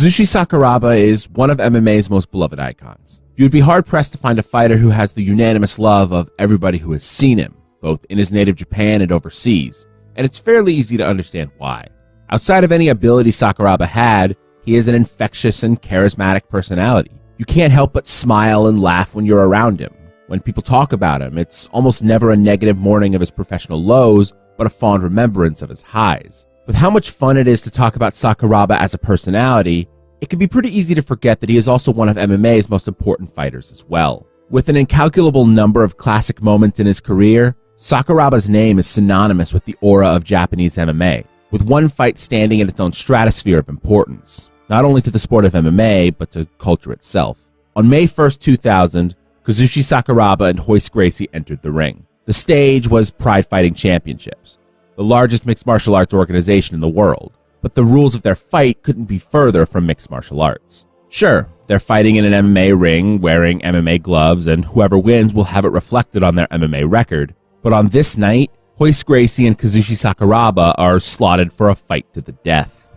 Kazushi Sakuraba is one of MMA's most beloved icons. You would be hard-pressed to find a fighter who has the unanimous love of everybody who has seen him, both in his native Japan and overseas, and it's fairly easy to understand why. Outside of any ability Sakuraba had, he is an infectious and charismatic personality. You can't help but smile and laugh when you're around him. When people talk about him, it's almost never a negative mourning of his professional lows, but a fond remembrance of his highs. With how much fun it is to talk about Sakuraba as a personality, it can be pretty easy to forget that he is also one of MMA's most important fighters as well. With an incalculable number of classic moments in his career, Sakuraba's name is synonymous with the aura of Japanese MMA, with one fight standing in its own stratosphere of importance, not only to the sport of MMA, but to culture itself. On May 1st, 2000, Kazushi Sakuraba and Royce Gracie entered the ring. The stage was Pride Fighting Championships, the largest mixed martial arts organization in the world, but the rules of their fight couldn't be further from mixed martial arts. Sure, they're fighting in an MMA ring, wearing MMA gloves, and whoever wins will have it reflected on their MMA record, but on this night, Royce Gracie and Kazushi Sakuraba are slotted for a fight to the death.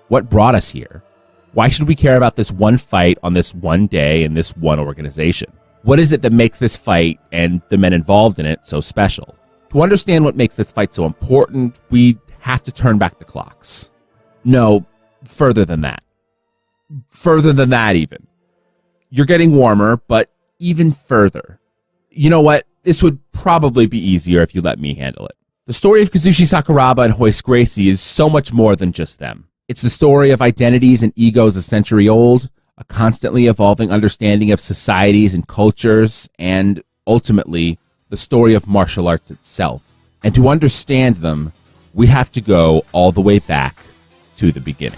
What brought us here? Why should we care about this one fight on this one day in this one organization? What is it that makes this fight and the men involved in it so special? To understand what makes this fight so important, we have to turn back the clocks. No, further than that. Further than that, even. You're getting warmer, but even further. You know what? This would probably be easier if you let me handle it. The story of Kazushi Sakuraba and Royce Gracie is so much more than just them. It's the story of identities and egos a century old, a constantly evolving understanding of societies and cultures, and ultimately, the story of martial arts itself. And to understand them, we have to go all the way back to the beginning.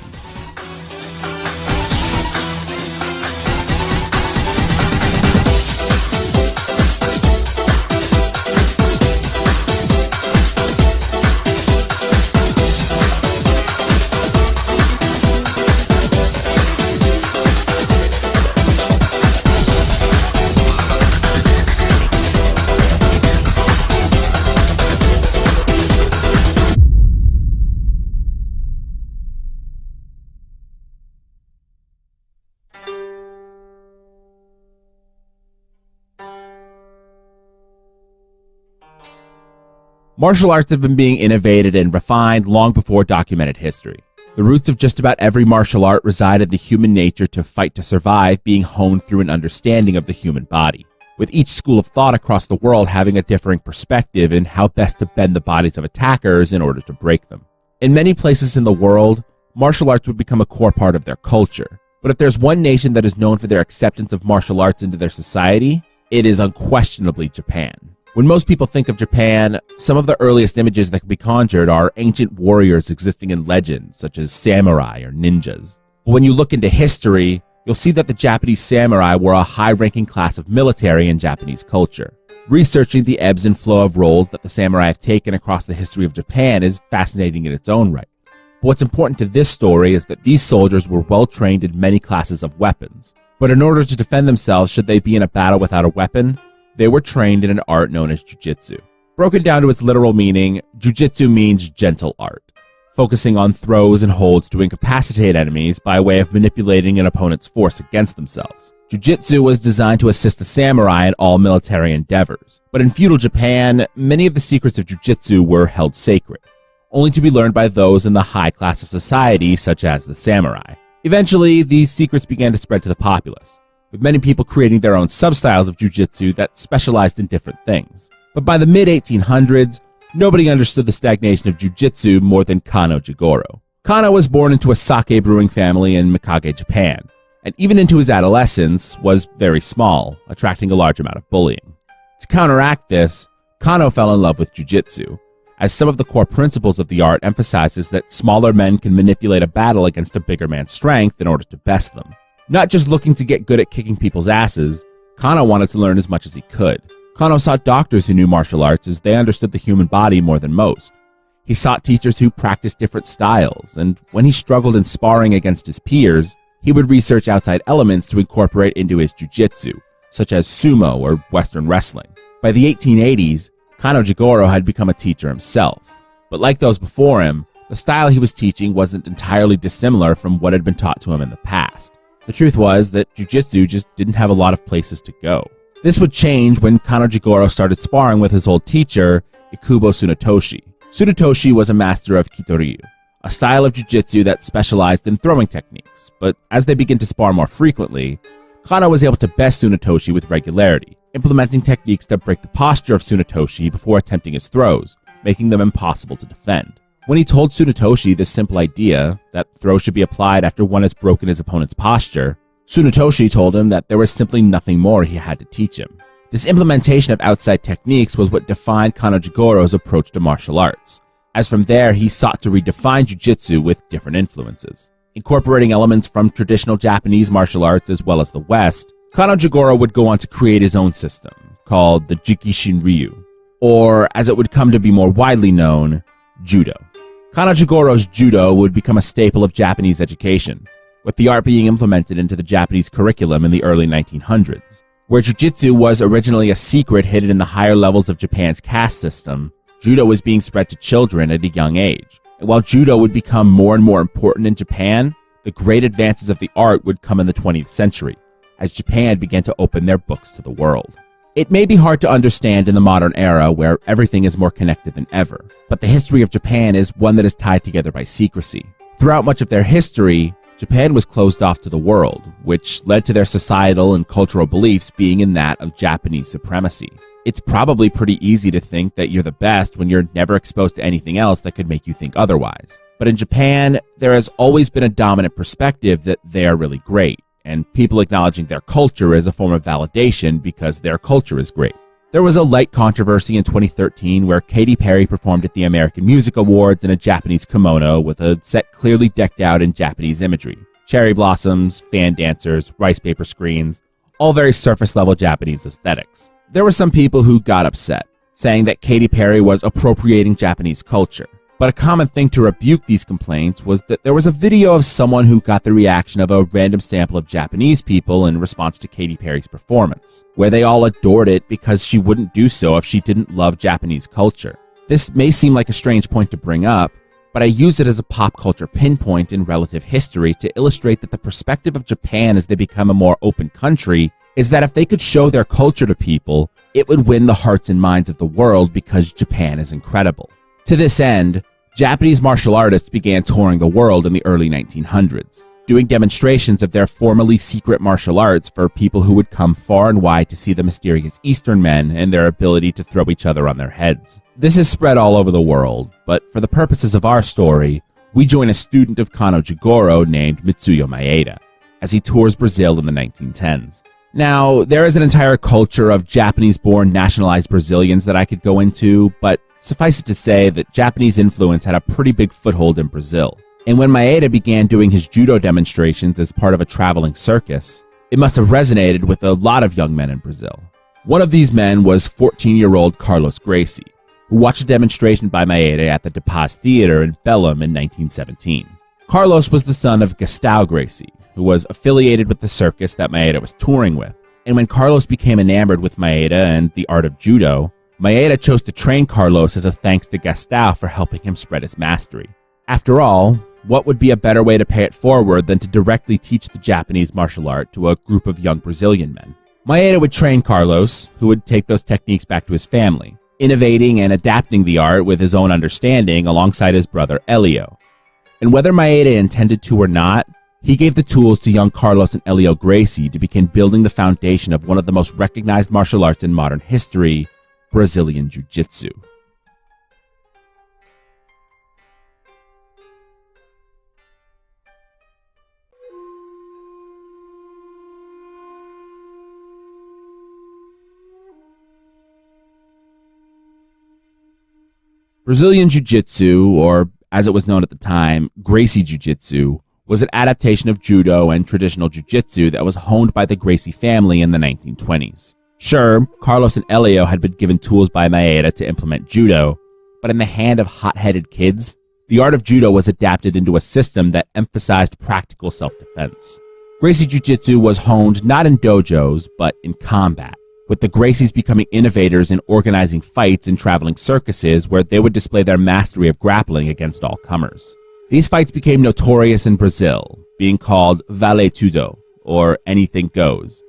Martial arts have been being innovated and refined long before documented history. The roots of just about every martial art reside in the human nature to fight to survive being honed through an understanding of the human body, with each school of thought across the world having a differing perspective in how best to bend the bodies of attackers in order to break them. In many places in the world, martial arts would become a core part of their culture. But if there's one nation that is known for their acceptance of martial arts into their society, it is unquestionably Japan. When most people think of Japan, some of the earliest images that can be conjured are ancient warriors existing in legends, such as samurai or ninjas. But when you look into history, you'll see that the Japanese samurai were a high-ranking class of military in Japanese culture. Researching the ebbs and flow of roles that the samurai have taken across the history of Japan is fascinating in its own right. But what's important to this story is that these soldiers were well-trained in many classes of weapons. But in order to defend themselves should they be in a battle without a weapon, they were trained in an art known as jujitsu. Broken down to its literal meaning, jujitsu means gentle art, focusing on throws and holds to incapacitate enemies by way of manipulating an opponent's force against themselves. Jujitsu was designed to assist the samurai in all military endeavors, but in feudal Japan, many of the secrets of jujitsu were held sacred, only to be learned by those in the high class of society, such as the samurai. Eventually, these secrets began to spread to the populace, with many people creating their own substyles of jujitsu that specialized in different things. But by the mid-1800s, nobody understood the stagnation of jujitsu more than Kano Jigoro. Kano was born into a sake brewing family in Mikage, Japan, and even into his adolescence was very small, attracting a large amount of bullying. To counteract this, Kano fell in love with jujitsu, as some of the core principles of the art emphasizes that smaller men can manipulate a battle against a bigger man's strength in order to best them. Not just looking to get good at kicking people's asses, Kano wanted to learn as much as he could. Kano sought doctors who knew martial arts as they understood the human body more than most. He sought teachers who practiced different styles, and when he struggled in sparring against his peers, he would research outside elements to incorporate into his jujitsu, such as sumo or Western wrestling. By the 1880s, Kano Jigoro had become a teacher himself. But like those before him, The style he was teaching wasn't entirely dissimilar from what had been taught to him in the past. The truth was that jiu-jitsu just didn't have a lot of places to go. This would change when Kano Jigoro started sparring with his old teacher, Ikubo Tsunetoshi. Tsunetoshi was a master of Kitoryu, a style of jiu-jitsu that specialized in throwing techniques, but as they began to spar more frequently, Kano was able to best Tsunetoshi with regularity, implementing techniques that break the posture of Tsunetoshi before attempting his throws, making them impossible to defend. When he told Tsunetoshi this simple idea, that throws should be applied after one has broken his opponent's posture, Tsunetoshi told him that there was simply nothing more he had to teach him. This implementation of outside techniques was what defined Kano Jigoro's approach to martial arts, as from there he sought to redefine jiu-jitsu with different influences. Incorporating elements from traditional Japanese martial arts as well as the West, Kano Jigoro would go on to create his own system, called the Jikishin Ryu, or as it would come to be more widely known, Judo. Kano Jigoro's Judo would become a staple of Japanese education, with the art being implemented into the Japanese curriculum in the early 1900s. Where jiu-jitsu was originally a secret hidden in the higher levels of Japan's caste system, Judo was being spread to children at a young age. And while Judo would become more and more important in Japan, the great advances of the art would come in the 20th century, as Japan began to open their books to the world. It may be hard to understand in the modern era where everything is more connected than ever, but the history of Japan is one that is tied together by secrecy. Throughout much of their history, Japan was closed off to the world, which led to their societal and cultural beliefs being in that of Japanese supremacy. It's probably pretty easy to think that you're the best when you're never exposed to anything else that could make you think otherwise. But in Japan, there has always been a dominant perspective that they are really great, and people acknowledging their culture is a form of validation because their culture is great. There was a light controversy in 2013 where Katy Perry performed at the American Music Awards in a Japanese kimono with a set clearly decked out in Japanese imagery. Cherry blossoms, fan dancers, rice paper screens, all very surface-level Japanese aesthetics. There were some people who got upset, saying that Katy Perry was appropriating Japanese culture. But a common thing to rebuke these complaints was that there was a video of someone who got the reaction of a random sample of Japanese people in response to Katy Perry's performance, where they all adored it because she wouldn't do so if she didn't love Japanese culture. This may seem like a strange point to bring up, but I use it as a pop culture pinpoint in relative history to illustrate that the perspective of Japan as they become a more open country is that if they could show their culture to people, it would win the hearts and minds of the world because Japan is incredible. To this end, Japanese martial artists began touring the world in the early 1900s, doing demonstrations of their formerly secret martial arts for people who would come far and wide to see the mysterious Eastern men and their ability to throw each other on their heads. This is spread all over the world, but for the purposes of our story, we join a student of Kano Jigoro named Mitsuyo Maeda, as he tours Brazil in the 1910s. Now, there is an entire culture of Japanese-born nationalized Brazilians that I could go into, but suffice it to say that Japanese influence had a pretty big foothold in Brazil. And when Maeda began doing his judo demonstrations as part of a traveling circus, it must have resonated with a lot of young men in Brazil. One of these men was 14-year-old Royce Gracie, who watched a demonstration by Maeda at the De Paz Theater in Belém in 1917. Carlos was the son of Gustavo Gracie, who was affiliated with the circus that Maeda was touring with. And when Carlos became enamored with Maeda and the art of judo, Maeda chose to train Carlos as a thanks to Gustavo for helping him spread his mastery. After all, what would be a better way to pay it forward than to directly teach the Japanese martial art to a group of young Brazilian men? Maeda would train Carlos, who would take those techniques back to his family, innovating and adapting the art with his own understanding alongside his brother Elio. And whether Maeda intended to or not, he gave the tools to young Carlos and Elio Gracie to begin building the foundation of one of the most recognized martial arts in modern history, Brazilian Jiu-Jitsu. Brazilian Jiu-Jitsu, or as it was known at the time, Gracie Jiu-Jitsu, was an adaptation of judo and traditional jiu-jitsu that was honed by the Gracie family in the 1920s. Sure, Carlos and Elio had been given tools by Maeda to implement judo, but in the hand of hot-headed kids, the art of judo was adapted into a system that emphasized practical self-defense. Gracie Jiu-Jitsu was honed not in dojos, but in combat, with the Gracies becoming innovators in organizing fights and traveling circuses where they would display their mastery of grappling against all comers. These fights became notorious in Brazil, being called Vale Tudo, or Anything Goes,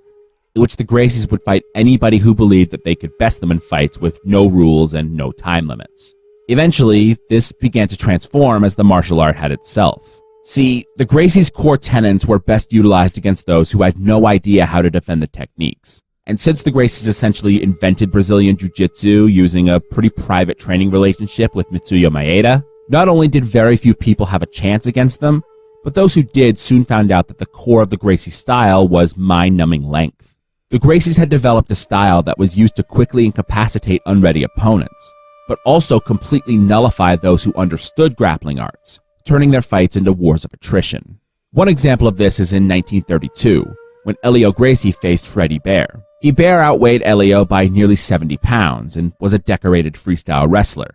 in which the Gracies would fight anybody who believed that they could best them in fights with no rules and no time limits. Eventually, this began to transform as the martial art had itself. See, the Gracies' core tenets were best utilized against those who had no idea how to defend the techniques. And since the Gracies essentially invented Brazilian Jiu-Jitsu using a pretty private training relationship with Mitsuyo Maeda, not only did very few people have a chance against them, but those who did soon found out that the core of the Gracie style was mind-numbing length. The Gracies had developed a style that was used to quickly incapacitate unready opponents, but also completely nullify those who understood grappling arts, turning their fights into wars of attrition. One example of this is in 1932, when Elio Gracie faced Fred Hebert. Hebert outweighed Elio by nearly 70 pounds and was a decorated freestyle wrestler.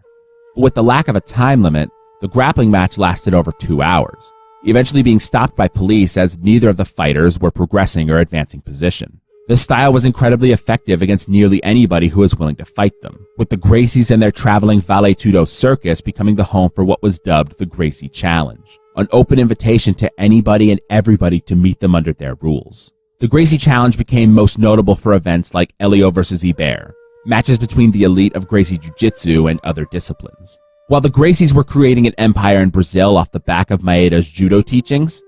But with the lack of a time limit, the grappling match lasted over 2 hours, eventually being stopped by police as neither of the fighters were progressing or advancing position. This style was incredibly effective against nearly anybody who was willing to fight them, with the Gracies and their traveling Vale Tudo circus becoming the home for what was dubbed the Gracie Challenge, an open invitation to anybody and everybody to meet them under their rules. The Gracie Challenge became most notable for events like Elio vs. Hebert, matches between the elite of Gracie Jiu-Jitsu and other disciplines. While the Gracies were creating an empire in Brazil off the back of Maeda's judo teachings,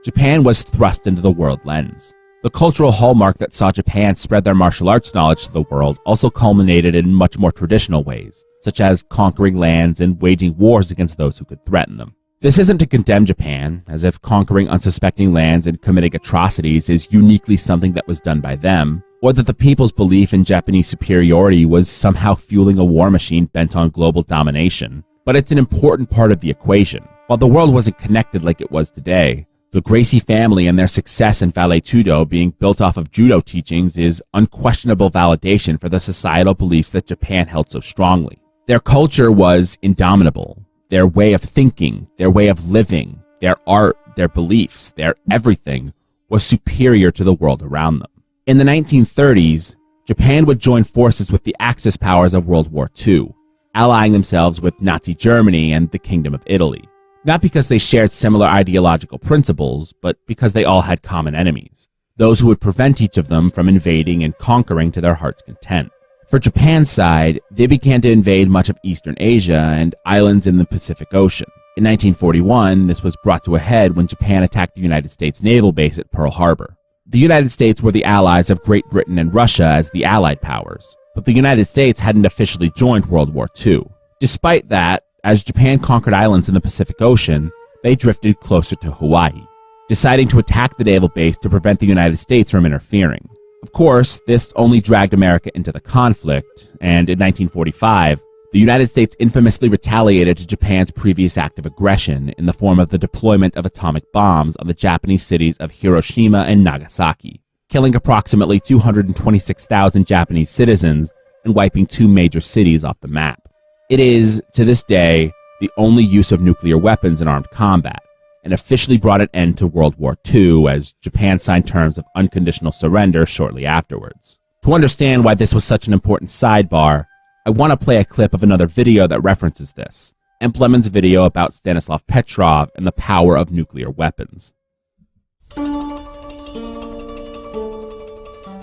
Japan was thrust into the world lens. The cultural hallmark that saw Japan spread their martial arts knowledge to the world also culminated in much more traditional ways, such as conquering lands and waging wars against those who could threaten them. This isn't to condemn Japan, as if conquering unsuspecting lands and committing atrocities is uniquely something that was done by them, or that the people's belief in Japanese superiority was somehow fueling a war machine bent on global domination. But it's an important part of the equation. While the world wasn't connected like it was today, the Gracie family and their success in Vale Tudo being built off of judo teachings is unquestionable validation for the societal beliefs that Japan held so strongly. Their culture was indomitable. Their way of thinking, their way of living, their art, their beliefs, their everything was superior to the world around them. In the 1930s, Japan would join forces with the Axis powers of World War II, allying themselves with Nazi Germany and the Kingdom of Italy. Not because they shared similar ideological principles, but because they all had common enemies, those who would prevent each of them from invading and conquering to their heart's content. For Japan's side, they began to invade much of Eastern Asia and islands in the Pacific Ocean. In 1941, this was brought to a head when Japan attacked the United States naval base at Pearl Harbor. The United States were the allies of Great Britain and Russia as the Allied powers, but the United States hadn't officially joined World War II. Despite that, as Japan conquered islands in the Pacific Ocean, they drifted closer to Hawaii, deciding to attack the naval base to prevent the United States from interfering. Of course, this only dragged America into the conflict, and in 1945, the United States infamously retaliated to Japan's previous act of aggression in the form of the deployment of atomic bombs on the Japanese cities of Hiroshima and Nagasaki, killing approximately 226,000 Japanese citizens and wiping 2 major cities off the map. It is, to this day, the only use of nuclear weapons in armed combat, and officially brought an end to World War II as Japan signed terms of unconditional surrender shortly afterwards. To understand why this was such an important sidebar, I want to play a clip of another video that references this, Emplemen's video about Stanislav Petrov and the power of nuclear weapons.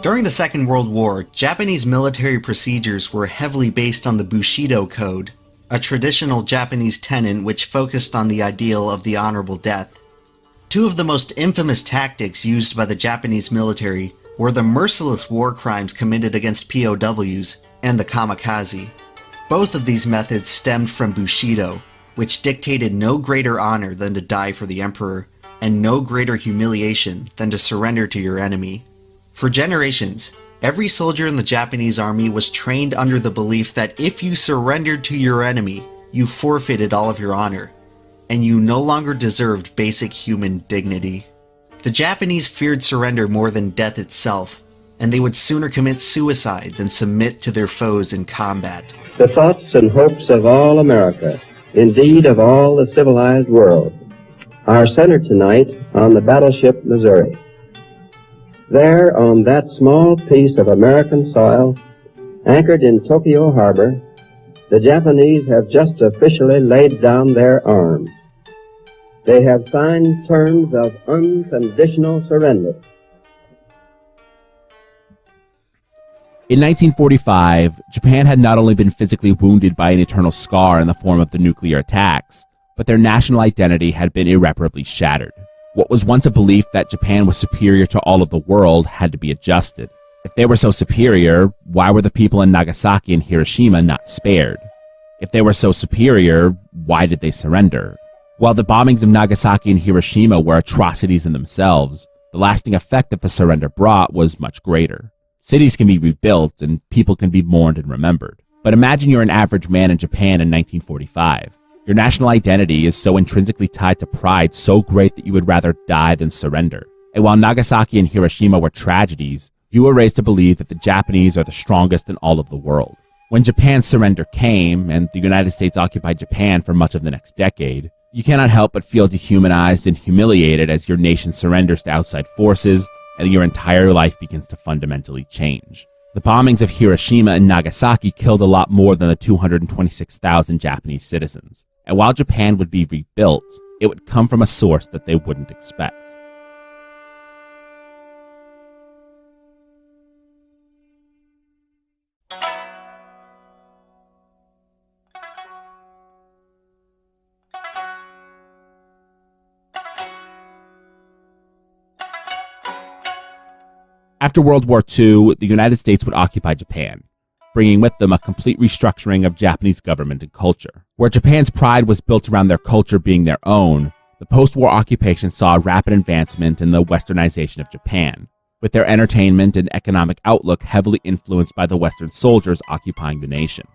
During the Second World War, Japanese military procedures were heavily based on the Bushido Code, a traditional Japanese tenet which focused on the ideal of the honorable death. 2 of the most infamous tactics used by the Japanese military were the merciless war crimes committed against POWs and the kamikaze. Both of these methods stemmed from Bushido, which dictated no greater honor than to die for the emperor, and no greater humiliation than to surrender to your enemy. For generations, every soldier in the Japanese army was trained under the belief that if you surrendered to your enemy, you forfeited all of your honor, and you no longer deserved basic human dignity. The Japanese feared surrender more than death itself, and they would sooner commit suicide than submit to their foes in combat. The thoughts and hopes of all America, indeed of all the civilized world, are centered tonight on the battleship Missouri. There, on that small piece of American soil, anchored in Tokyo Harbor, the Japanese have just officially laid down their arms. They have signed terms of unconditional surrender. In 1945, Japan had not only been physically wounded by an eternal scar in the form of the nuclear attacks, but their national identity had been irreparably shattered. What was once a belief that Japan was superior to all of the world had to be adjusted. If they were so superior, why were the people in Nagasaki and Hiroshima not spared? If they were so superior, why did they surrender? While the bombings of Nagasaki and Hiroshima were atrocities in themselves, the lasting effect that the surrender brought was much greater. Cities can be rebuilt and people can be mourned and remembered. But imagine you're an average man in Japan in 1945. Your national identity is so intrinsically tied to pride so great that you would rather die than surrender. And while Nagasaki and Hiroshima were tragedies, you were raised to believe that the Japanese are the strongest in all of the world. When Japan's surrender came, and the United States occupied Japan for much of the next decade, you cannot help but feel dehumanized and humiliated as your nation surrenders to outside forces and your entire life begins to fundamentally change. The bombings of Hiroshima and Nagasaki killed a lot more than the 226,000 Japanese citizens. And while Japan would be rebuilt, it would come from a source that they wouldn't expect. After World War II, the United States would occupy Japan, bringing with them a complete restructuring of Japanese government and culture. Where Japan's pride was built around their culture being their own, the post-war occupation saw a rapid advancement in the westernization of Japan, with their entertainment and economic outlook heavily influenced by the Western soldiers occupying the nation.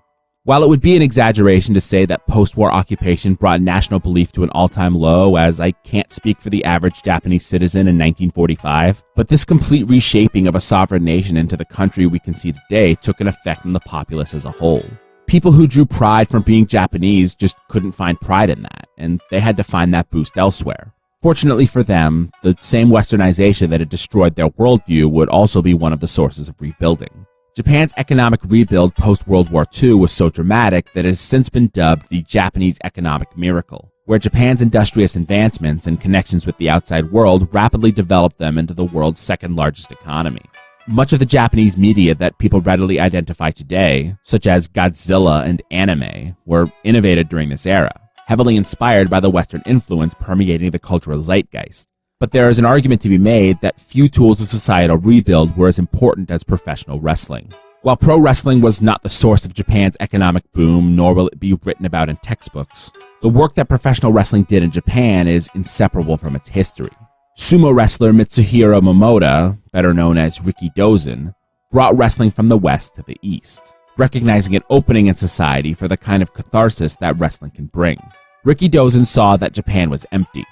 While it would be an exaggeration to say that post-war occupation brought national belief to an all-time low, as I can't speak for the average Japanese citizen in 1945, but this complete reshaping of a sovereign nation into the country we can see today took an effect on the populace as a whole. People who drew pride from being Japanese just couldn't find pride in that, and they had to find that boost elsewhere. Fortunately for them, the same westernization that had destroyed their worldview would also be one of the sources of rebuilding. Japan's economic rebuild post-World War II was so dramatic that it has since been dubbed the Japanese economic miracle, where Japan's industrious advancements and connections with the outside world rapidly developed them into the world's second largest economy. Much of the Japanese media that people readily identify today, such as Godzilla and anime, were innovated during this era, heavily inspired by the Western influence permeating the cultural zeitgeist. But there is an argument to be made that few tools of societal rebuild were as important as professional wrestling. While pro wrestling was not the source of Japan's economic boom, nor will it be written about in textbooks, the work that professional wrestling did in Japan is inseparable from its history. Sumo wrestler Mitsuhiro Momota, better known as Rikidozan, brought wrestling from the West to the East, recognizing an opening in society for the kind of catharsis that wrestling can bring. Rikidozan saw that Japan was empty.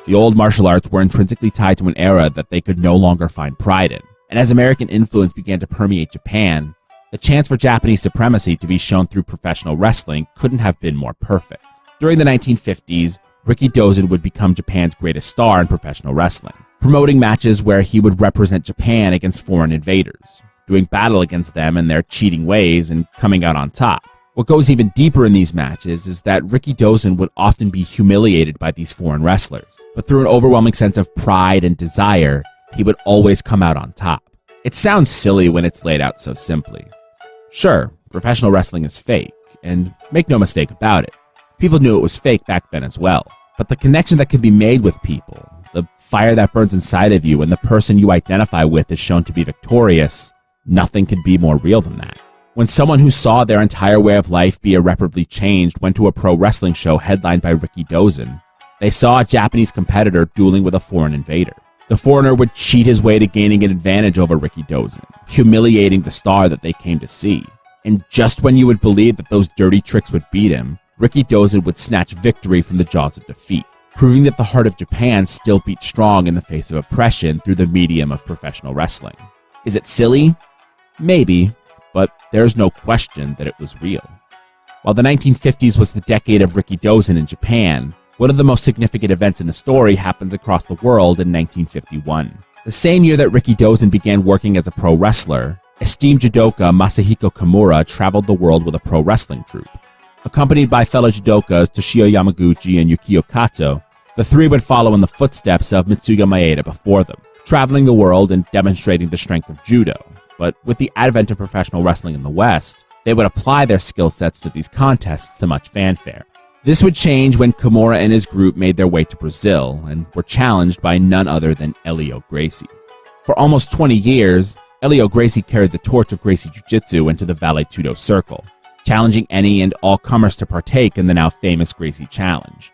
The old martial arts were intrinsically tied to an era that they could no longer find pride in. And as American influence began to permeate Japan, the chance for Japanese supremacy to be shown through professional wrestling couldn't have been more perfect. During the 1950s, Rikidozan would become Japan's greatest star in professional wrestling, promoting matches where he would represent Japan against foreign invaders, doing battle against them in their cheating ways and coming out on top. What goes even deeper in these matches is that Rikidozan would often be humiliated by these foreign wrestlers, but through an overwhelming sense of pride and desire, he would always come out on top. It sounds silly when it's laid out so simply. Sure, professional wrestling is fake, and make no mistake about it, people knew it was fake back then as well. But the connection that can be made with people, the fire that burns inside of you when the person you identify with is shown to be victorious, nothing could be more real than that. When someone who saw their entire way of life be irreparably changed went to a pro wrestling show headlined by Rikidozan, they saw a Japanese competitor dueling with a foreign invader. The foreigner would cheat his way to gaining an advantage over Rikidozan, humiliating the star that they came to see. And just when you would believe that those dirty tricks would beat him, Rikidozan would snatch victory from the jaws of defeat, proving that the heart of Japan still beat strong in the face of oppression through the medium of professional wrestling. Is it silly? Maybe. But there's no question that it was real. While the 1950s was the decade of Rikidozan in Japan, one of the most significant events in the story happens across the world in 1951. The same year that Rikidozan began working as a pro wrestler, esteemed judoka Masahiko Kimura traveled the world with a pro wrestling troupe. Accompanied by fellow judokas Toshio Yamaguchi and Yukio Kato, the three would follow in the footsteps of Mitsuya Maeda before them, traveling the world and demonstrating the strength of judo. But with the advent of professional wrestling in the West, they would apply their skill sets to these contests to much fanfare. This would change when Kimura and his group made their way to Brazil and were challenged by none other than Elio Gracie. For almost 20 years, Elio Gracie carried the torch of Gracie Jiu-Jitsu into the Vale Tudo circle, challenging any and all comers to partake in the now famous Gracie Challenge.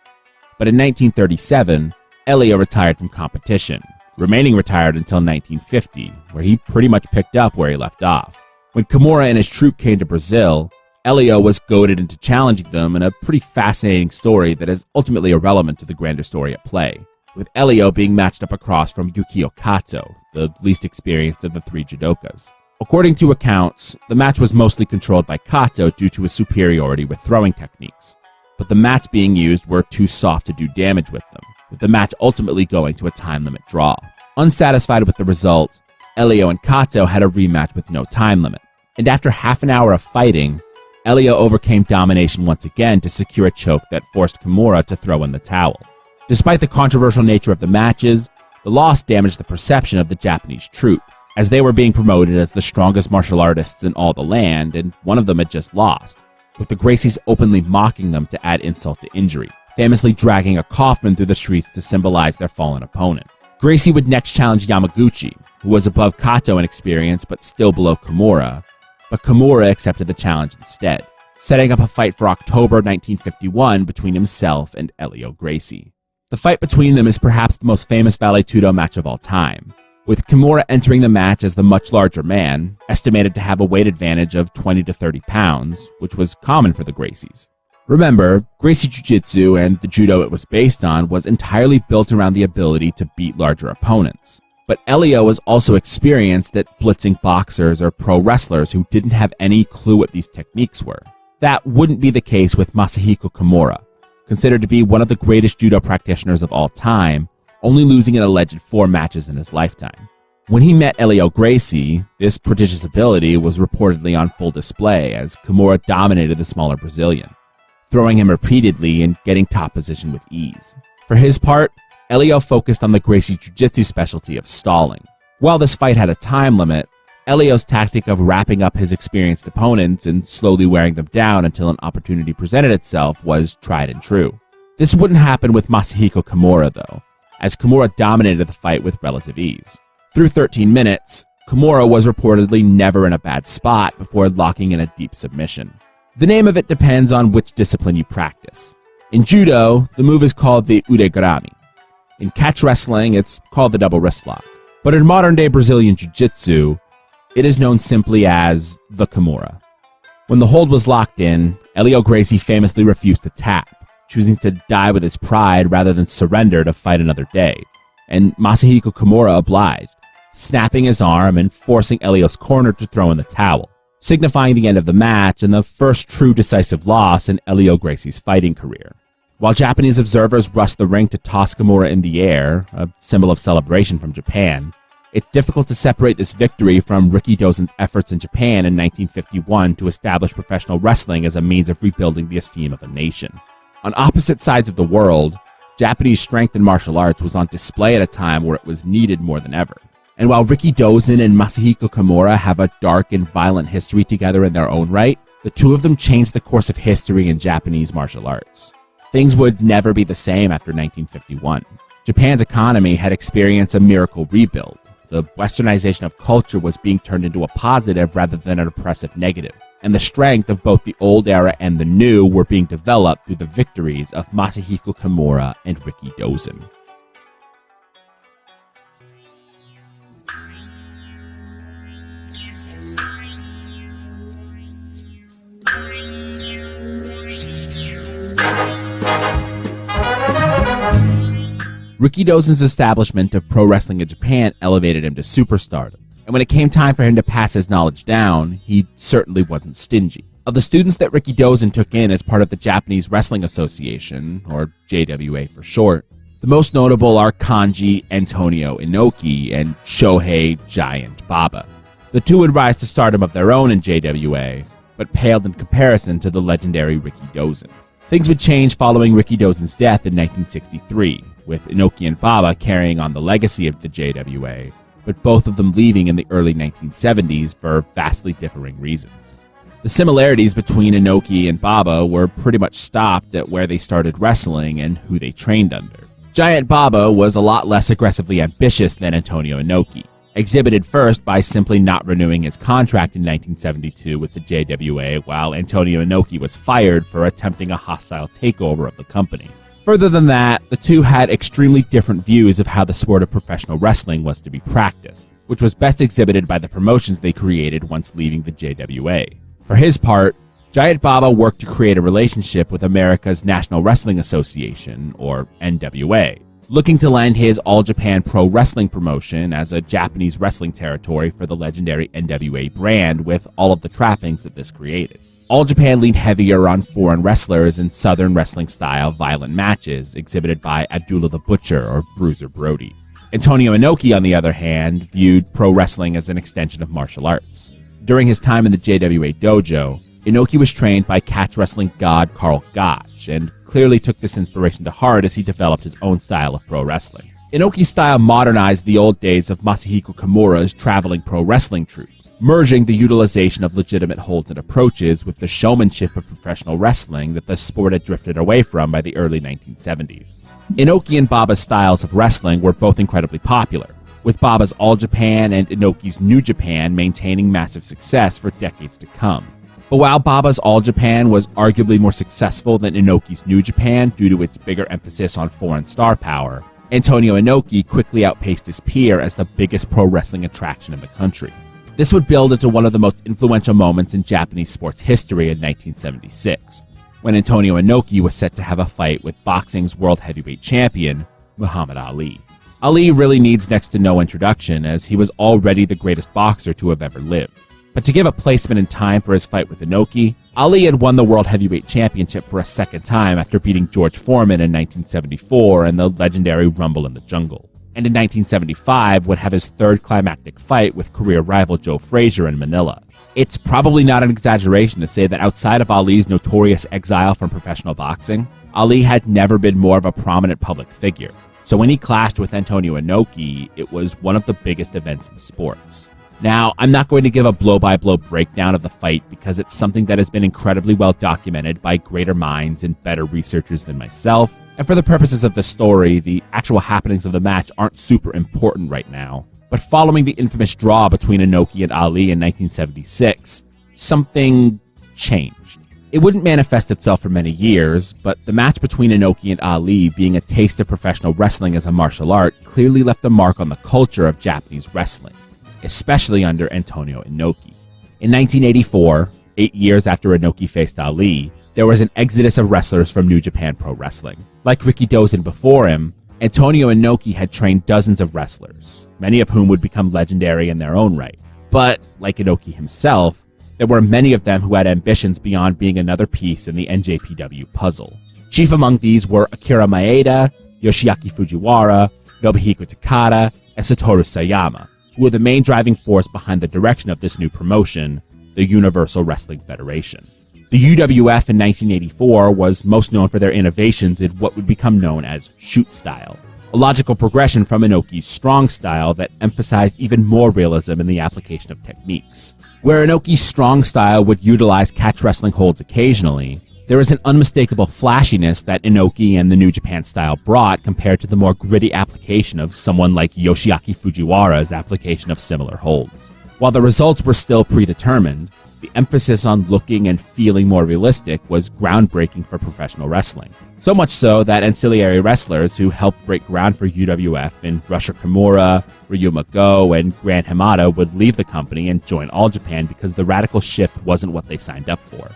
But in 1937, Elio retired from competition, remaining retired until 1950, where he pretty much picked up where he left off. When Kimura and his troupe came to Brazil, Elio was goaded into challenging them in a pretty fascinating story that is ultimately irrelevant to the grander story at play, with Elio being matched up across from Yukio Kato, the least experienced of the three judokas. According to accounts, the match was mostly controlled by Kato due to his superiority with throwing techniques, but the mats being used were too soft to do damage with them, with the match ultimately going to a time limit draw. Unsatisfied with the result, Elio and Kato had a rematch with no time limit, and after half an hour of fighting, Elio overcame domination once again to secure a choke that forced Kimura to throw in the towel. Despite the controversial nature of the matches, the loss damaged the perception of the Japanese troupe, as they were being promoted as the strongest martial artists in all the land, and one of them had just lost, with the Gracies openly mocking them to add insult to injury, famously dragging a coffin through the streets to symbolize their fallen opponent. Gracie would next challenge Yamaguchi, who was above Kato in experience but still below Kimura, but Kimura accepted the challenge instead, setting up a fight for October 1951 between himself and Elio Gracie. The fight between them is perhaps the most famous Vale Tudo match of all time, with Kimura entering the match as the much larger man, estimated to have a weight advantage of 20 to 30 pounds, which was common for the Gracies. Remember, Gracie Jiu-Jitsu and the judo it was based on was entirely built around the ability to beat larger opponents. But Elio was also experienced at blitzing boxers or pro wrestlers who didn't have any clue what these techniques were. That wouldn't be the case with Masahiko Kimura, considered to be one of the greatest judo practitioners of all time, only losing in alleged 4 matches in his lifetime. When he met Elio Gracie, this prodigious ability was reportedly on full display as Kimura dominated the smaller Brazilian, throwing him repeatedly and getting top position with ease. For his part, Elio focused on the Gracie Jiu-Jitsu specialty of stalling. While this fight had a time limit, Elio's tactic of wrapping up his experienced opponents and slowly wearing them down until an opportunity presented itself was tried and true. This wouldn't happen with Masahiko Kimura though, as Kimura dominated the fight with relative ease. Through 13 minutes, Kimura was reportedly never in a bad spot before locking in a deep submission. The name of it depends on which discipline you practice. In judo, the move is called the udegarami. In catch wrestling, it's called the double wrist lock. But in modern-day Brazilian jiu-jitsu, it is known simply as the Kimura. When the hold was locked in, Elio Gracie famously refused to tap, choosing to die with his pride rather than surrender to fight another day. And Masahiko Kimura obliged, snapping his arm and forcing Elio's corner to throw in the towel, signifying the end of the match and the first true decisive loss in Elio Gracie's fighting career. While Japanese observers rushed the ring to toss Kimura in the air, a symbol of celebration from Japan, it's difficult to separate this victory from Rikidozan's efforts in Japan in 1951 to establish professional wrestling as a means of rebuilding the esteem of a nation. On opposite sides of the world, Japanese strength in martial arts was on display at a time where it was needed more than ever. And while Rikidozan and Masahiko Kimura have a dark and violent history together in their own right, the two of them changed the course of history in Japanese martial arts. Things would never be the same after 1951. Japan's economy had experienced a miracle rebuild. The westernization of culture was being turned into a positive rather than an oppressive negative. And the strength of both the old era and the new were being developed through the victories of Masahiko Kimura and Rikidozan. Rikidozan's establishment of pro wrestling in Japan elevated him to superstardom, and when it came time for him to pass his knowledge down, he certainly wasn't stingy. Of the students that Rikidozan took in as part of the Japanese Wrestling Association, or JWA for short, The most notable are Kanji Antonio Inoki and Shohei Giant Baba. The two would rise to stardom of their own in JWA, but paled in comparison to the legendary Ricky Dozen. Things would change following Ricky Dozen's death in 1963, with Inoki and Baba carrying on the legacy of the JWA, but both of them leaving in the early 1970s for vastly differing reasons. The similarities between Inoki and Baba were pretty much stopped at where they started wrestling and who they trained under. Giant Baba was a lot less aggressively ambitious than Antonio Inoki, exhibited first by simply not renewing his contract in 1972 with the JWA, while Antonio Inoki was fired for attempting a hostile takeover of the company. Further than that, the two had extremely different views of how the sport of professional wrestling was to be practiced, which was best exhibited by the promotions they created once leaving the JWA. For his part, Giant Baba worked to create a relationship with America's National Wrestling Association, or NWA, looking to lend his All Japan Pro Wrestling promotion as a Japanese wrestling territory for the legendary NWA brand with all of the trappings that this created. All Japan leaned heavier on foreign wrestlers in Southern wrestling-style violent matches exhibited by Abdullah the Butcher or Bruiser Brody. Antonio Inoki, on the other hand, viewed pro wrestling as an extension of martial arts. During his time in the JWA dojo, Inoki was trained by catch wrestling god Karl Gotch, and clearly took this inspiration to heart as he developed his own style of pro wrestling. Inoki's style modernized the old days of Masahiko Kimura's traveling pro wrestling troupe, merging the utilization of legitimate holds and approaches with the showmanship of professional wrestling that the sport had drifted away from by the early 1970s. Inoki and Baba's styles of wrestling were both incredibly popular, with Baba's All Japan and Inoki's New Japan maintaining massive success for decades to come. But while Baba's All Japan was arguably more successful than Inoki's New Japan due to its bigger emphasis on foreign star power, Antonio Inoki quickly outpaced his peer as the biggest pro wrestling attraction in the country. This would build into one of the most influential moments in Japanese sports history in 1976, when Antonio Inoki was set to have a fight with boxing's world heavyweight champion, Muhammad Ali. Ali really needs next to no introduction, as he was already the greatest boxer to have ever lived. But to give a placement in time for his fight with Inoki, Ali had won the World Heavyweight Championship for a second time after beating George Foreman in 1974 in the legendary Rumble in the Jungle, and in 1975 would have his third climactic fight with career rival Joe Frazier in Manila. It's probably not an exaggeration to say that outside of Ali's notorious exile from professional boxing, Ali had never been more of a prominent public figure. So when he clashed with Antonio Inoki, it was one of the biggest events in sports. Now, I'm not going to give a blow-by-blow breakdown of the fight because it's something that has been incredibly well documented by greater minds and better researchers than myself, and for the purposes of the story, the actual happenings of the match aren't super important right now. But following the infamous draw between Inoki and Ali in 1976, something changed. It wouldn't manifest itself for many years, but the match between Inoki and Ali, being a taste of professional wrestling as a martial art, clearly left a mark on the culture of Japanese wrestling, especially under Antonio Inoki. In 1984, 8 years after Inoki faced Ali, there was an exodus of wrestlers from New Japan Pro Wrestling. Like Ricky Dozen before him, Antonio Inoki had trained dozens of wrestlers, many of whom would become legendary in their own right. But, like Inoki himself, there were many of them who had ambitions beyond being another piece in the NJPW puzzle. Chief among these were Akira Maeda, Yoshiaki Fujiwara, Nobuhiko Takada, and Satoru Sayama, who were the main driving force behind the direction of this new promotion, the Universal Wrestling Federation. The UWF in 1984 was most known for their innovations in what would become known as shoot style, a logical progression from Inoki's strong style that emphasized even more realism in the application of techniques. Where Inoki's strong style would utilize catch wrestling holds occasionally, there is an unmistakable flashiness that Inoki and the New Japan style brought compared to the more gritty application of someone like Yoshiaki Fujiwara's application of similar holds. While the results were still predetermined, the emphasis on looking and feeling more realistic was groundbreaking for professional wrestling. So much so that ancillary wrestlers who helped break ground for UWF in Rusher Kimura, Ryuma Go, and Gran Hamada would leave the company and join All Japan because the radical shift wasn't what they signed up for.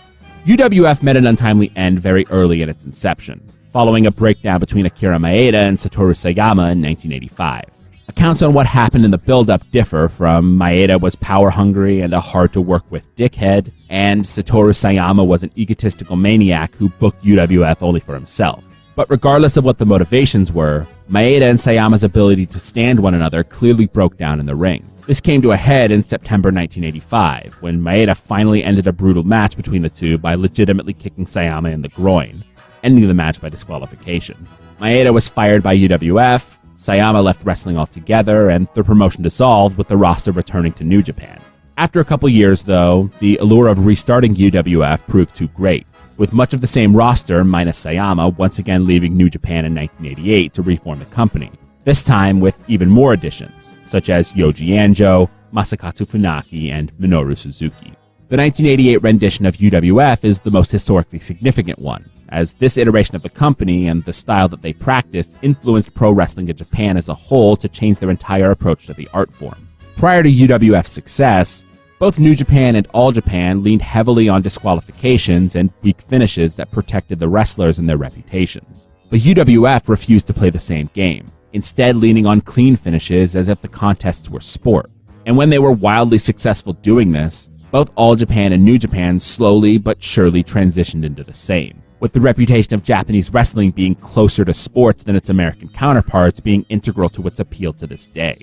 UWF met an untimely end very early in its inception, following a breakdown between Akira Maeda and Satoru Sayama in 1985. Accounts on what happened in the build-up differ from Maeda was power-hungry and a hard-to-work-with dickhead, and Satoru Sayama was an egotistical maniac who booked UWF only for himself. But regardless of what the motivations were, Maeda and Sayama's ability to stand one another clearly broke down in the ring. This came to a head in September 1985, when Maeda finally ended a brutal match between the two by legitimately kicking Sayama in the groin, ending the match by disqualification. Maeda was fired by UWF, Sayama left wrestling altogether, and the promotion dissolved with the roster returning to New Japan. After a couple years, though, the allure of restarting UWF proved too great, with much of the same roster, minus Sayama, once again leaving New Japan in 1988 to reform the company, this time with even more additions, such as Yoji Anjo, Masakatsu Funaki, and Minoru Suzuki. The 1988 rendition of UWF is the most historically significant one, as this iteration of the company and the style that they practiced influenced pro wrestling in Japan as a whole to change their entire approach to the art form. Prior to UWF's success, both New Japan and All Japan leaned heavily on disqualifications and weak finishes that protected the wrestlers and their reputations. But UWF refused to play the same game, instead leaning on clean finishes as if the contests were sport. And when they were wildly successful doing this, both All Japan and New Japan slowly but surely transitioned into the same, with the reputation of Japanese wrestling being closer to sports than its American counterparts being integral to its appeal to this day.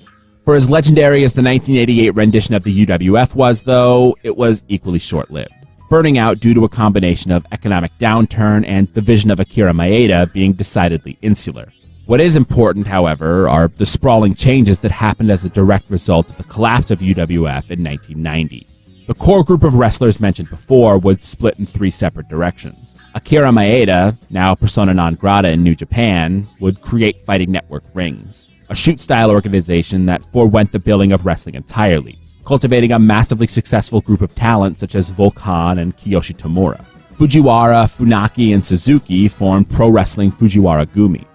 For as legendary as the 1988 rendition of the UWF was, though, it was equally short-lived, burning out due to a combination of economic downturn and the vision of Akira Maeda being decidedly insular. What is important, however, are the sprawling changes that happened as a direct result of the collapse of UWF in 1990. The core group of wrestlers mentioned before would split in three separate directions. Akira Maeda, now persona non grata in New Japan, would create Fighting Network Rings, a shoot-style organization that forewent the billing of wrestling entirely, cultivating a massively successful group of talent such as Volkan and Kiyoshi Tamura. Fujiwara, Funaki, and Suzuki formed Pro Wrestling Fujiwara Gumi,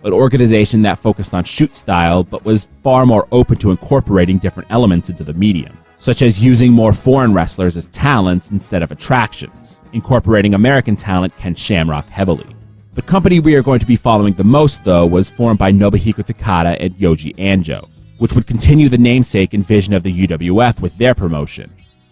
an organization that focused on shoot-style but was far more open to incorporating different elements into the medium, such as using more foreign wrestlers as talents instead of attractions, incorporating American talent Ken Shamrock heavily. The company we are going to be following the most, though, was formed by Nobuhiko Takada and Yoji Anjo, which would continue the namesake and vision of the UWF with their promotion,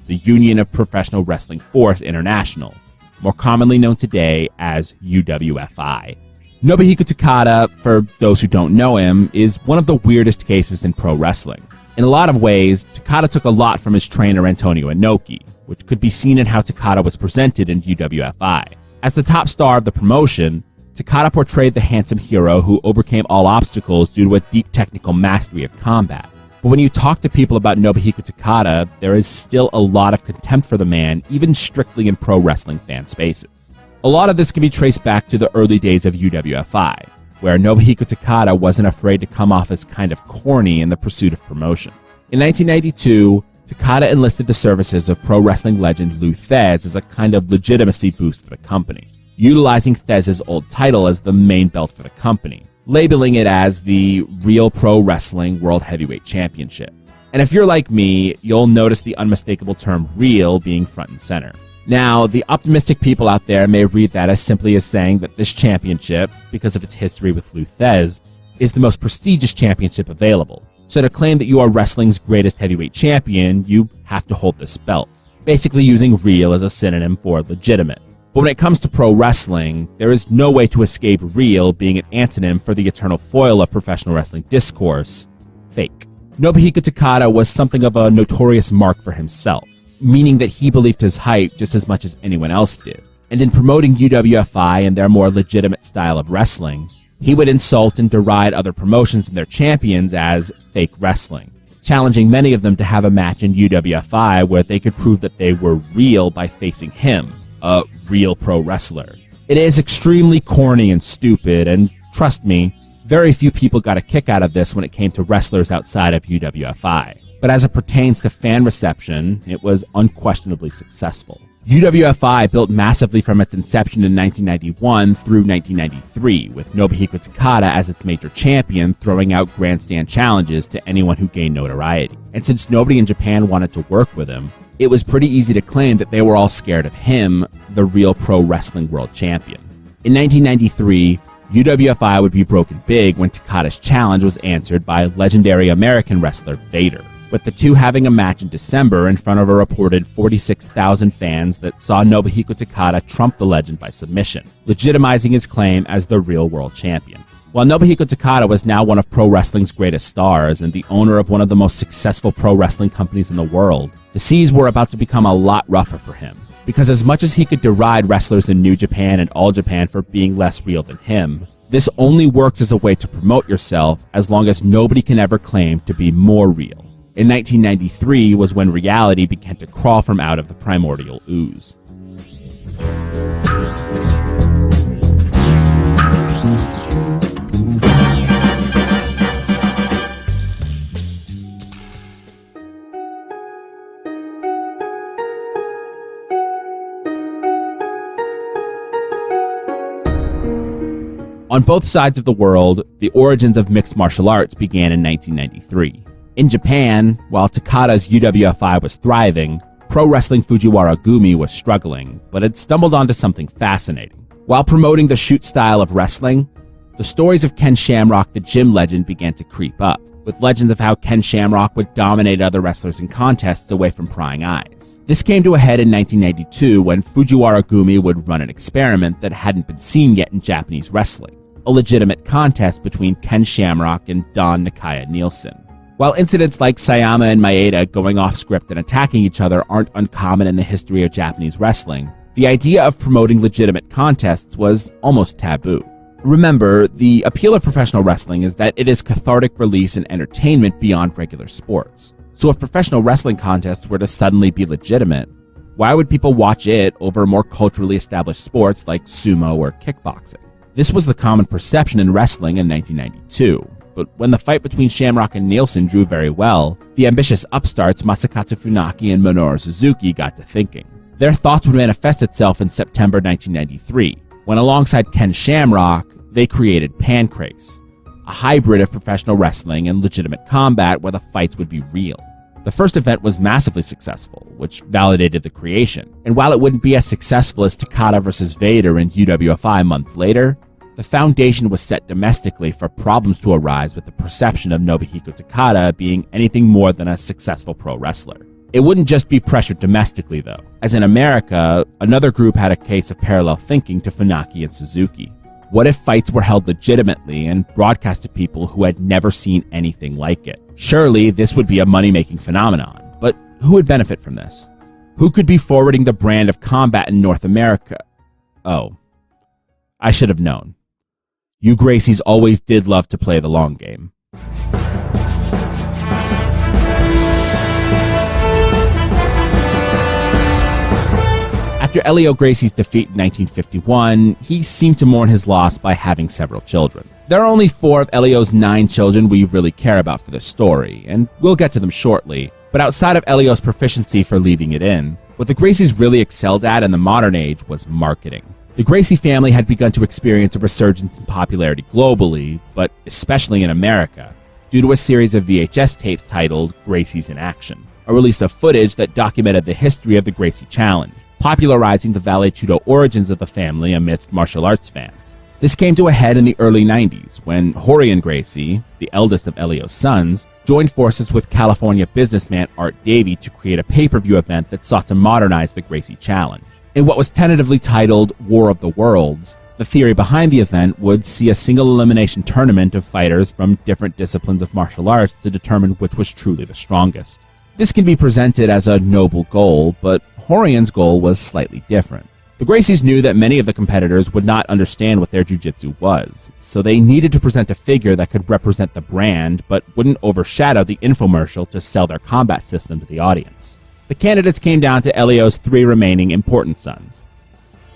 the Union of Professional Wrestling Force International, more commonly known today as UWFI. Nobuhiko Takada, for those who don't know him, is one of the weirdest cases in pro wrestling. In a lot of ways, Takada took a lot from his trainer Antonio Inoki, which could be seen in how Takada was presented in UWFI. As the top star of the promotion, Takada portrayed the handsome hero who overcame all obstacles due to a deep technical mastery of combat. But when you talk to people about Nobuhiko Takada, there is still a lot of contempt for the man, even strictly in pro wrestling fan spaces. A lot of this can be traced back to the early days of UWFI, where Nobuhiko Takada wasn't afraid to come off as kind of corny in the pursuit of promotion. In 1992, Takada enlisted the services of pro wrestling legend Lou Thesz as a kind of legitimacy boost for the company, utilizing Thesz's old title as the main belt for the company, labeling it as the Real Pro Wrestling World Heavyweight Championship. And if you're like me, you'll notice the unmistakable term real being front and center. Now, the optimistic people out there may read that as simply as saying that this championship, because of its history with Lou Thesz, is the most prestigious championship available. So to claim that you are wrestling's greatest heavyweight champion, you have to hold this belt, basically using real as a synonym for legitimate. But when it comes to pro wrestling, there is no way to escape real being an antonym for the eternal foil of professional wrestling discourse, fake. Nobuhiko Takada was something of a notorious mark for himself, meaning that he believed his hype just as much as anyone else did. And in promoting UWFI and their more legitimate style of wrestling, he would insult and deride other promotions and their champions as fake wrestling, challenging many of them to have a match in UWFI where they could prove that they were real by facing him, a real pro wrestler. It is extremely corny and stupid, and trust me, very few people got a kick out of this when it came to wrestlers outside of UWFI. But as it pertains to fan reception, it was unquestionably successful. UWFI built massively from its inception in 1991 through 1993, with Nobuhiko Takada as its major champion, throwing out grandstand challenges to anyone who gained notoriety. And since nobody in Japan wanted to work with him, it was pretty easy to claim that they were all scared of him, the real pro wrestling world champion. In 1993, UWFI would be broken big when Takada's challenge was answered by legendary American wrestler Vader, with the two having a match in December in front of a reported 46,000 fans that saw Nobuhiko Takada trump the legend by submission, legitimizing his claim as the real world champion. While Nobuhiko Takada was now one of pro wrestling's greatest stars and the owner of one of the most successful pro wrestling companies in the world, the seas were about to become a lot rougher for him. Because as much as he could deride wrestlers in New Japan and All Japan for being less real than him, this only works as a way to promote yourself as long as nobody can ever claim to be more real. In 1993 was when reality began to crawl from out of the primordial ooze. On both sides of the world, the origins of mixed martial arts began in 1993. In Japan, while Takada's UWFI was thriving, pro wrestling Fujiwara Gumi was struggling, but had stumbled onto something fascinating. While promoting the shoot style of wrestling, the stories of Ken Shamrock, the gym legend, began to creep up, with legends of how Ken Shamrock would dominate other wrestlers in contests away from prying eyes. This came to a head in 1992 when Fujiwara Gumi would run an experiment that hadn't been seen yet in Japanese wrestling, a legitimate contest between Ken Shamrock and Don Nakaya Nielsen. While incidents like Sayama and Maeda going off script and attacking each other aren't uncommon in the history of Japanese wrestling, the idea of promoting legitimate contests was almost taboo. Remember, the appeal of professional wrestling is that it is cathartic release and entertainment beyond regular sports. So if professional wrestling contests were to suddenly be legitimate, why would people watch it over more culturally established sports like sumo or kickboxing? This was the common perception in wrestling in 1992. But when the fight between Shamrock and Nielsen drew very well, the ambitious upstarts Masakatsu Funaki and Minoru Suzuki got to thinking. Their thoughts would manifest itself in September 1993, when alongside Ken Shamrock, they created Pancrase, a hybrid of professional wrestling and legitimate combat where the fights would be real. The first event was massively successful, which validated the creation. And while it wouldn't be as successful as Takada vs. Vader in UWFI months later, the foundation was set domestically for problems to arise with the perception of Nobuhiko Takada being anything more than a successful pro wrestler. It wouldn't just be pressured domestically, though, as in America, another group had a case of parallel thinking to Funaki and Suzuki. What if fights were held legitimately and broadcast to people who had never seen anything like it? Surely this would be a money-making phenomenon, but who would benefit from this? Who could be forwarding the brand of combat in North America? Oh, I should have known. You Gracies always did love to play the long game. After Helio Gracie's defeat in 1951, he seemed to mourn his loss by having several children. There are only 4 of Helio's 9 children we really care about for this story, and we'll get to them shortly. But outside of Helio's proficiency for leaving it in, what the Gracies really excelled at in the modern age was marketing. The Gracie family had begun to experience a resurgence in popularity globally, but especially in America, due to a series of VHS tapes titled Gracies in Action, a release of footage that documented the history of the Gracie Challenge, popularizing the Vale Tudo origins of the family amidst martial arts fans. This came to a head in the early 90s when Horian Gracie, the eldest of Helio's sons, joined forces with California businessman Art Davie to create a pay-per-view event that sought to modernize the Gracie Challenge. In what was tentatively titled War of the Worlds, the theory behind the event would see a single elimination tournament of fighters from different disciplines of martial arts to determine which was truly the strongest. This can be presented as a noble goal, but Horian's goal was slightly different. The Gracies knew that many of the competitors would not understand what their jiu-jitsu was, so they needed to present a figure that could represent the brand but wouldn't overshadow the infomercial to sell their combat system to the audience. The candidates came down to Helio's 3 remaining important sons: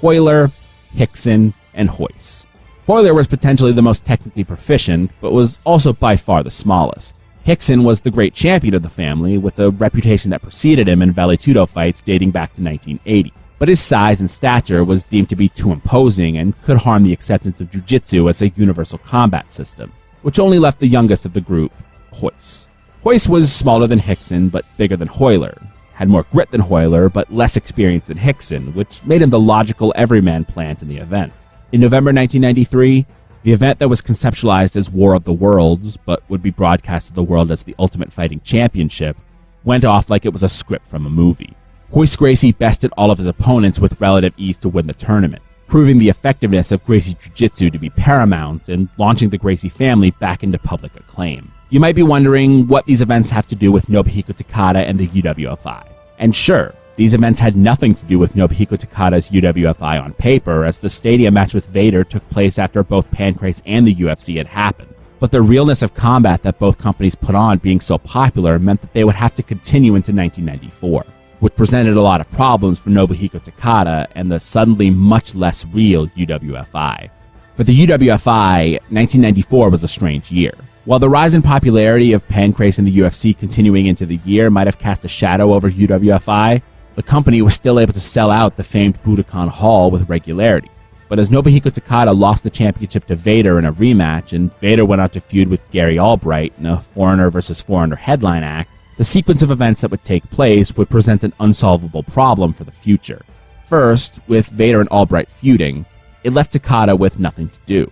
Hoyler, Hickson, and Hoyce. Hoyler was potentially the most technically proficient, but was also by far the smallest. Hickson was the great champion of the family, with a reputation that preceded him in Vale Tudo fights dating back to 1980. But his size and stature was deemed to be too imposing and could harm the acceptance of jiu-jitsu as a universal combat system, which only left the youngest of the group, Hoyce. Hoyce was smaller than Hickson, but bigger than Hoyler, had more grit than Hoyler, but less experience than Hickson, which made him the logical everyman plant in the event. In November 1993, the event that was conceptualized as War of the Worlds, but would be broadcast to the world as the Ultimate Fighting Championship, went off like it was a script from a movie. Royce Gracie bested all of his opponents with relative ease to win the tournament. proving the effectiveness of Gracie Jiu-Jitsu to be paramount and launching the Gracie family back into public acclaim. You might be wondering what these events have to do with Nobuhiko Takada and the UWFI. And sure, these events had nothing to do with Nobuhiko Takada's UWFI on paper, as the stadium match with Vader took place after both Pancrase and the UFC had happened. But the realness of combat that both companies put on being so popular meant that they would have to continue into 1994, which presented a lot of problems for Nobuhiko Takada and the suddenly much less real UWFI. For the UWFI, 1994 was a strange year. While the rise in popularity of Pancrase and the UFC continuing into the year might have cast a shadow over UWFI, the company was still able to sell out the famed Budokan Hall with regularity. But as Nobuhiko Takada lost the championship to Vader in a rematch, and Vader went on to feud with Gary Albright in a foreigner versus foreigner headline act, the sequence of events that would take place would present an unsolvable problem for the future. First, with Vader and Albright feuding, it left Takada with nothing to do.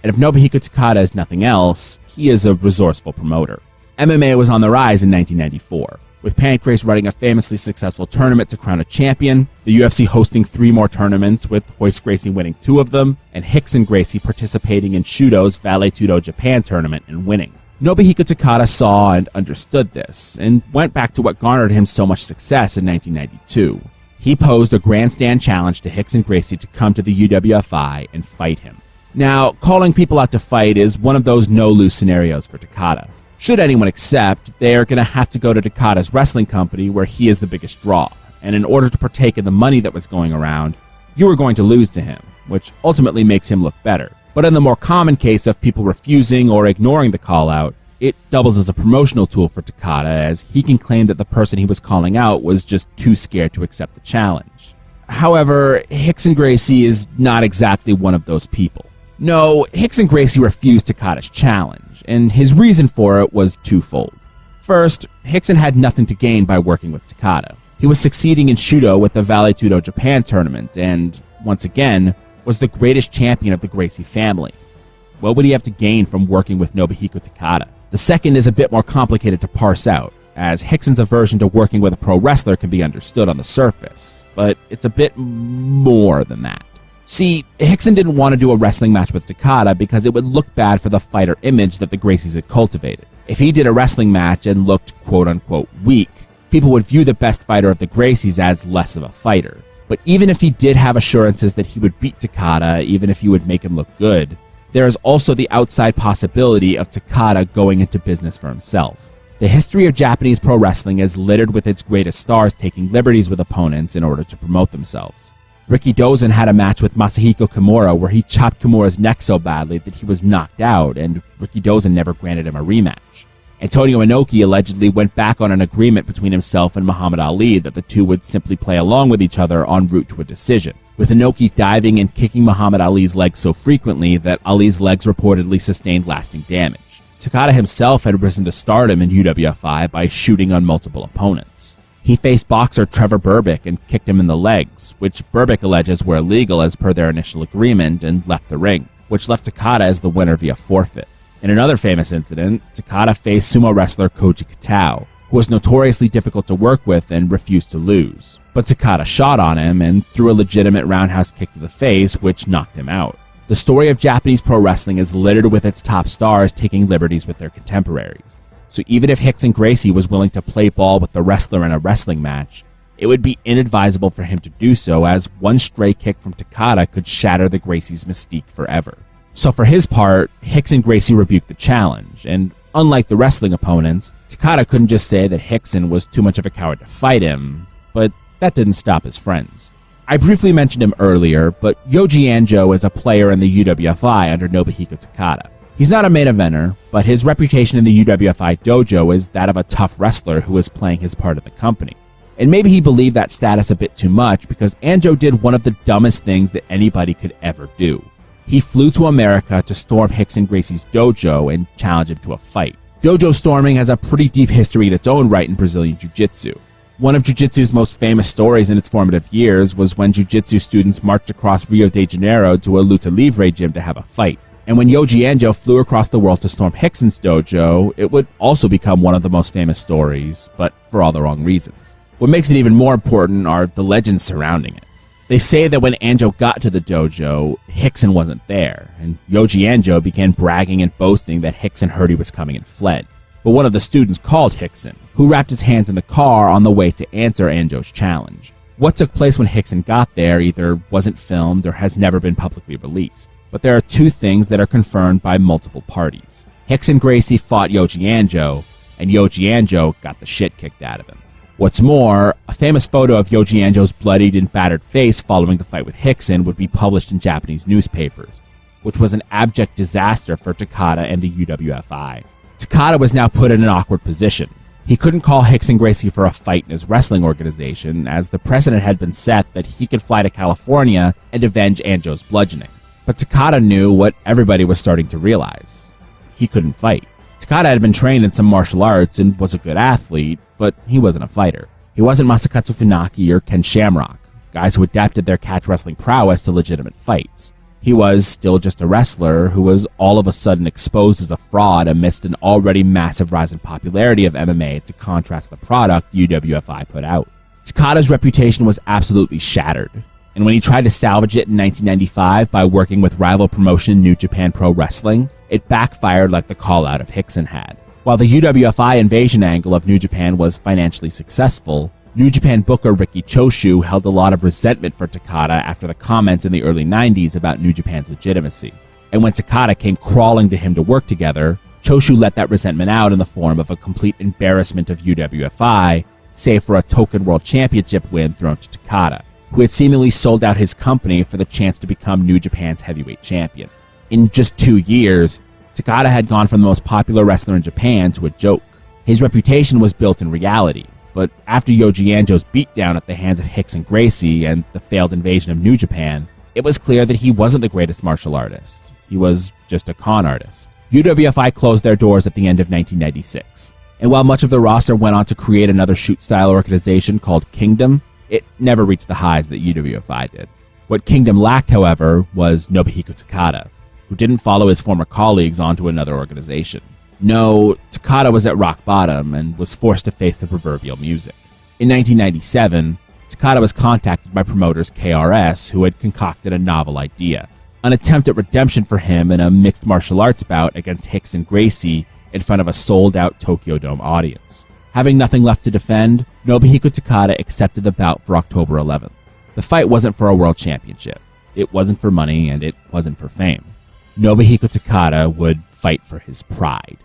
And if Nobuhiko Takada is nothing else, he is a resourceful promoter. MMA was on the rise in 1994. With Pancrase running a famously successful tournament to crown a champion, the UFC hosting 3 more tournaments with Royce Gracie winning 2 of them, and Rickson Gracie participating in Shudo's Vale Tudo Japan tournament and winning. Nobuhiko Takada saw and understood this, and went back to what garnered him so much success in 1992. He posed a grandstand challenge to Rickson Gracie to come to the UWFI and fight him. Now, calling people out to fight is one of those no-lose scenarios for Takada. Should anyone accept, they are going to have to go to Takada's wrestling company where he is the biggest draw, and in order to partake in the money that was going around, you were going to lose to him, which ultimately makes him look better. But in the more common case of people refusing or ignoring the call-out, it doubles as a promotional tool for Takada, as he can claim that the person he was calling out was just too scared to accept the challenge. However, Rickson Gracie is not exactly one of those people. No, Rickson Gracie refused Takada's challenge, and his reason for it was twofold. First, Rickson had nothing to gain by working with Takada. He was succeeding in Shudo with the Vale Tudo Japan tournament, and, once again, was the greatest champion of the Gracie family. What would he have to gain from working with Nobuhiko Takada? The second is a bit more complicated to parse out, as Rickson's aversion to working with a pro wrestler can be understood on the surface, but it's a bit more than that. See, Rickson didn't want to do a wrestling match with Takada because it would look bad for the fighter image that the Gracies had cultivated. If he did a wrestling match and looked quote-unquote weak, people would view the best fighter of the Gracies as less of a fighter. But even if he did have assurances that he would beat Takada, even if he would make him look good, there is also the outside possibility of Takada going into business for himself. The history of Japanese pro wrestling is littered with its greatest stars taking liberties with opponents in order to promote themselves. Rikidozan had a match with Masahiko Kimura where he chopped Kimura's neck so badly that he was knocked out, and Rikidozan never granted him a rematch. Antonio Inoki allegedly went back on an agreement between himself and Muhammad Ali that the two would simply play along with each other en route to a decision, with Inoki diving and kicking Muhammad Ali's legs so frequently that Ali's legs reportedly sustained lasting damage. Takada himself had risen to stardom in UWFI by shooting on multiple opponents. He faced boxer Trevor Berbick and kicked him in the legs, which Berbick alleges were illegal as per their initial agreement, and left the ring, which left Takada as the winner via forfeit. In another famous incident, Takada faced sumo wrestler Koji Katao, who was notoriously difficult to work with and refused to lose. But Takada shot on him and threw a legitimate roundhouse kick to the face, which knocked him out. The story of Japanese pro wrestling is littered with its top stars taking liberties with their contemporaries. So even if Rickson Gracie was willing to play ball with the wrestler in a wrestling match, it would be inadvisable for him to do so, as one stray kick from Takada could shatter the Gracie's mystique forever. So for his part, Rickson Gracie rebuked the challenge, and unlike the wrestling opponents, Takada couldn't just say that Rickson was too much of a coward to fight him, but that didn't stop his friends. I briefly mentioned him earlier, but Yoji Anjo is a player in the UWFI under Nobuhiko Takada. He's not a main eventer, but his reputation in the UWFI dojo is that of a tough wrestler who is playing his part of the company. And maybe he believed that status a bit too much because Anjo did one of the dumbest things that anybody could ever do. He flew to America to storm Rickson Gracie's dojo and challenge him to a fight. Dojo storming has a pretty deep history in its own right in Brazilian Jiu-Jitsu. One of Jiu-Jitsu's most famous stories in its formative years was when Jiu-Jitsu students marched across Rio de Janeiro to a Luta Livre gym to have a fight. And when Yoji Anjo flew across the world to storm Rickson's dojo, it would also become one of the most famous stories, but for all the wrong reasons. What makes it even more important are the legends surrounding it. They say that when Anjo got to the dojo, Hickson wasn't there, and Yoji Anjo began bragging and boasting that Hickson heard he was coming and fled. But one of the students called Hickson, who wrapped his hands in the car on the way to answer Anjo's challenge. What took place when Hickson got there either wasn't filmed or has never been publicly released. But there are two things that are confirmed by multiple parties. Rickson Gracie fought Yoji Anjo, and Yoji Anjo got the shit kicked out of him. What's more, a famous photo of Yoji Anjo's bloodied and battered face following the fight with Hickson would be published in Japanese newspapers, which was an abject disaster for Takada and the UWFI. Takada was now put in an awkward position. He couldn't call Rickson Gracie for a fight in his wrestling organization, as the precedent had been set that he could fly to California and avenge Anjo's bludgeoning. But Takada knew what everybody was starting to realize. He couldn't fight. Takada had been trained in some martial arts and was a good athlete, but he wasn't a fighter. He wasn't Masakatsu Funaki or Ken Shamrock, guys who adapted their catch wrestling prowess to legitimate fights. He was still just a wrestler who was all of a sudden exposed as a fraud amidst an already massive rise in popularity of MMA to contrast the product UWFI put out. Takada's reputation was absolutely shattered, and when he tried to salvage it in 1995 by working with rival promotion New Japan Pro Wrestling, it backfired like the call-out of Hickson had. While the UWFI invasion angle of New Japan was financially successful, New Japan booker Riki Choshu held a lot of resentment for Takada after the comments in the early 90s about New Japan's legitimacy. And when Takada came crawling to him to work together, Choshu let that resentment out in the form of a complete embarrassment of UWFI, save for a token world championship win thrown to Takada, who had seemingly sold out his company for the chance to become New Japan's heavyweight champion. In just 2 years, Takada had gone from the most popular wrestler in Japan to a joke. His reputation was built in reality, but after Yoji Anjo's beatdown at the hands of Rickson Gracie and the failed invasion of New Japan, it was clear that he wasn't the greatest martial artist. He was just a con artist. UWFI closed their doors at the end of 1996, and while much of the roster went on to create another shoot-style organization called Kingdom, it never reached the highs that UWFI did. What Kingdom lacked, however, was Nobuhiko Takada, who didn't follow his former colleagues onto another organization. No, Takada was at rock bottom and was forced to face the proverbial music. In 1997, Takada was contacted by promoters KRS, who had concocted a novel idea, an attempt at redemption for him in a mixed martial arts bout against Rickson Gracie in front of a sold-out Tokyo Dome audience. Having nothing left to defend, Nobuhiko Takada accepted the bout for October 11th. The fight wasn't for a world championship. It wasn't for money, and it wasn't for fame. Nobuhiko Takada would fight for his pride.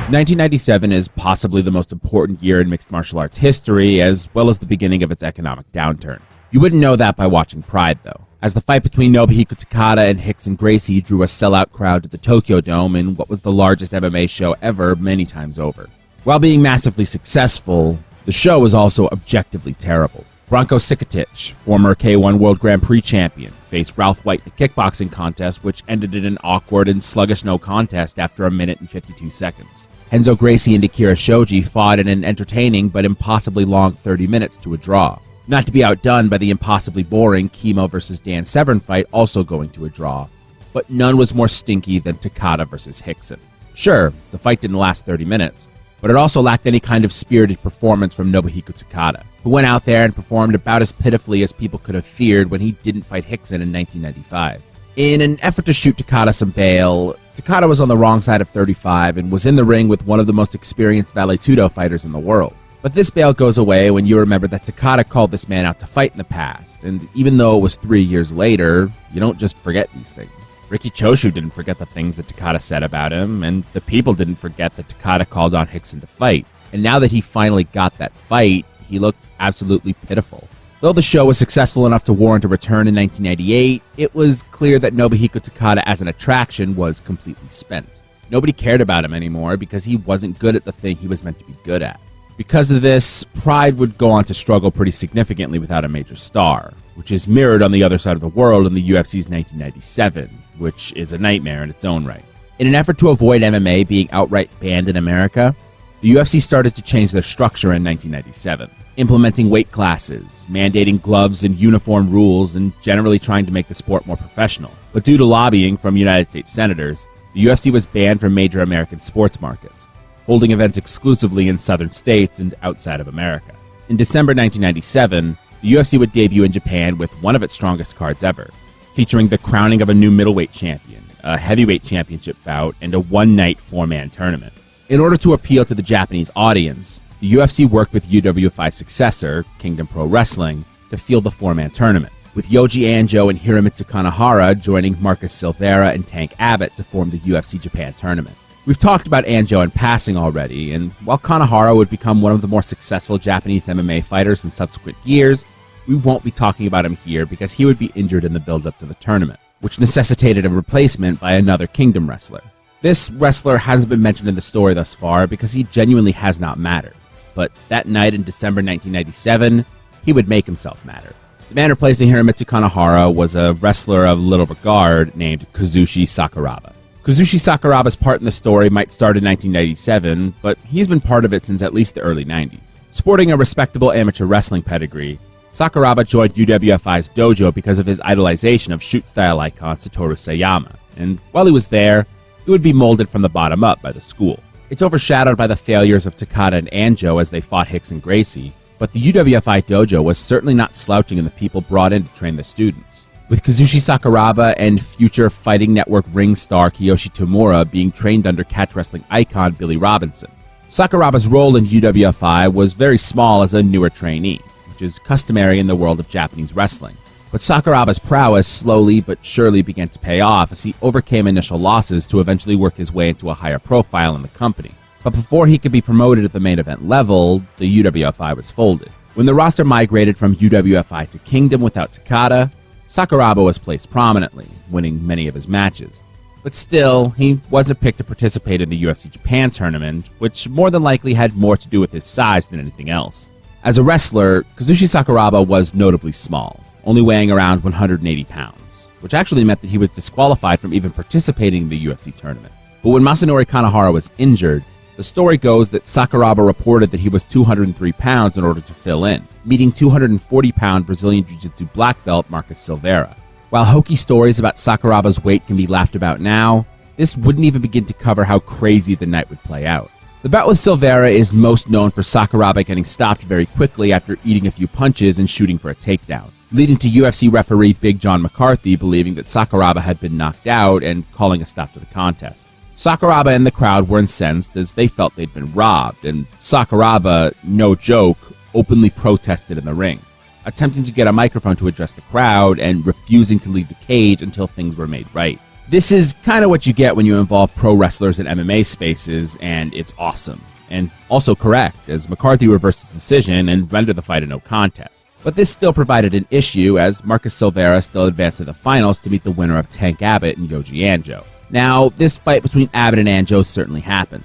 "1997 is possibly the most important year in mixed martial arts history, as well as the beginning of its economic downturn. You wouldn't know that by watching Pride, though, as the fight between Nobuhiko Takada and Rickson Gracie drew a sellout crowd to the Tokyo Dome in what was the largest MMA show ever many times over. While being massively successful, the show was also objectively terrible. Branko Cikatic, former K1 World Grand Prix champion, faced Ralph White in a kickboxing contest which ended in an awkward and sluggish no contest after 1 minute and 52 seconds. Renzo Gracie and Akira Shoji fought in an entertaining but impossibly long 30 minutes to a draw. Not to be outdone by the impossibly boring Kimo vs. Dan Severn fight also going to a draw, but none was more stinky than Takada vs. Rickson. Sure, the fight didn't last 30 minutes, but it also lacked any kind of spirited performance from Nobuhiko Takada, who went out there and performed about as pitifully as people could have feared when he didn't fight Rickson in 1995. In an effort to shoot Takada some bail, Takada was on the wrong side of 35 and was in the ring with one of the most experienced Vale Tudo fighters in the world. But this bail goes away when you remember that Takada called this man out to fight in the past, and even though it was 3 years later, you don't just forget these things. Riki Choshu didn't forget the things that Takada said about him, and the people didn't forget that Takada called on Rickson to fight. And now that he finally got that fight, he looked absolutely pitiful. Though the show was successful enough to warrant a return in 1998, it was clear that Nobuhiko Takada as an attraction was completely spent. Nobody cared about him anymore because he wasn't good at the thing he was meant to be good at. Because of this, Pride would go on to struggle pretty significantly without a major star, which is mirrored on the other side of the world in the UFC's 1997, which is a nightmare in its own right. In an effort to avoid MMA being outright banned in America, the UFC started to change their structure in 1997, implementing weight classes, mandating gloves and uniform rules, and generally trying to make the sport more professional. But due to lobbying from United States senators, the UFC was banned from major American sports markets, holding events exclusively in southern states and outside of America. In December 1997, the UFC would debut in Japan with one of its strongest cards ever, featuring the crowning of a new middleweight champion, a heavyweight championship bout, and a one-night four-man tournament. In order to appeal to the Japanese audience, the UFC worked with UWFI's successor, Kingdom Pro Wrestling, to field the four-man tournament, with Yoji Anjo and Hiromitsu Kanehara joining Marcus Silveira and Tank Abbott to form the UFC Japan tournament. We've talked about Anjo in passing already, and while Kanehara would become one of the more successful Japanese MMA fighters in subsequent years, we won't be talking about him here because he would be injured in the build-up to the tournament, which necessitated a replacement by another Kingdom wrestler. This wrestler hasn't been mentioned in the story thus far because he genuinely has not mattered, but that night in December 1997, he would make himself matter. The man replacing Hiromitsu Kanehara was a wrestler of little regard named Kazushi Sakuraba. Kazushi Sakuraba's part in the story might start in 1997, but he's been part of it since at least the early 90s. Sporting a respectable amateur wrestling pedigree, Sakuraba joined UWFI's dojo because of his idolization of shoot-style icon Satoru Sayama, and while he was there, he would be molded from the bottom up by the school. It's overshadowed by the failures of Takada and Anjo as they fought Hicks and Gracie, but the UWFI dojo was certainly not slouching in the people brought in to train the students, with Kazushi Sakuraba and future Fighting Network ring star Kiyoshi Tamura being trained under catch wrestling icon Billy Robinson. Sakuraba's role in UWFI was very small as a newer trainee, which is customary in the world of Japanese wrestling. But Sakuraba's prowess slowly but surely began to pay off as he overcame initial losses to eventually work his way into a higher profile in the company. But before he could be promoted at the main event level, the UWFI was folded. When the roster migrated from UWFI to Kingdom without Takada, Sakuraba was placed prominently, winning many of his matches. But still, he wasn't picked to participate in the UFC Japan tournament, which more than likely had more to do with his size than anything else. As a wrestler, Kazushi Sakuraba was notably small, only weighing around 180 pounds, which actually meant that he was disqualified from even participating in the UFC tournament. But when Masanori Kanehara was injured, the story goes that Sakuraba reported that he was 203 pounds in order to fill in, meeting 240-pound Brazilian Jiu-Jitsu black belt Marcus Silveira. While hokey stories about Sakuraba's weight can be laughed about now, this wouldn't even begin to cover how crazy the night would play out. The bout with Silveira is most known for Sakuraba getting stopped very quickly after eating a few punches and shooting for a takedown, leading to UFC referee Big John McCarthy believing that Sakuraba had been knocked out and calling a stop to the contest. Sakuraba and the crowd were incensed as they felt they'd been robbed, and Sakuraba, no joke, openly protested in the ring, attempting to get a microphone to address the crowd and refusing to leave the cage until things were made right. This is kind of what you get when you involve pro wrestlers in MMA spaces, and it's awesome. And also correct, as McCarthy reversed his decision and rendered the fight a no contest. But this still provided an issue, as Marcus Silveira still advanced to the finals to meet the winner of Tank Abbott and Yoji Anjo. Now, this fight between Abbott and Anjo certainly happened.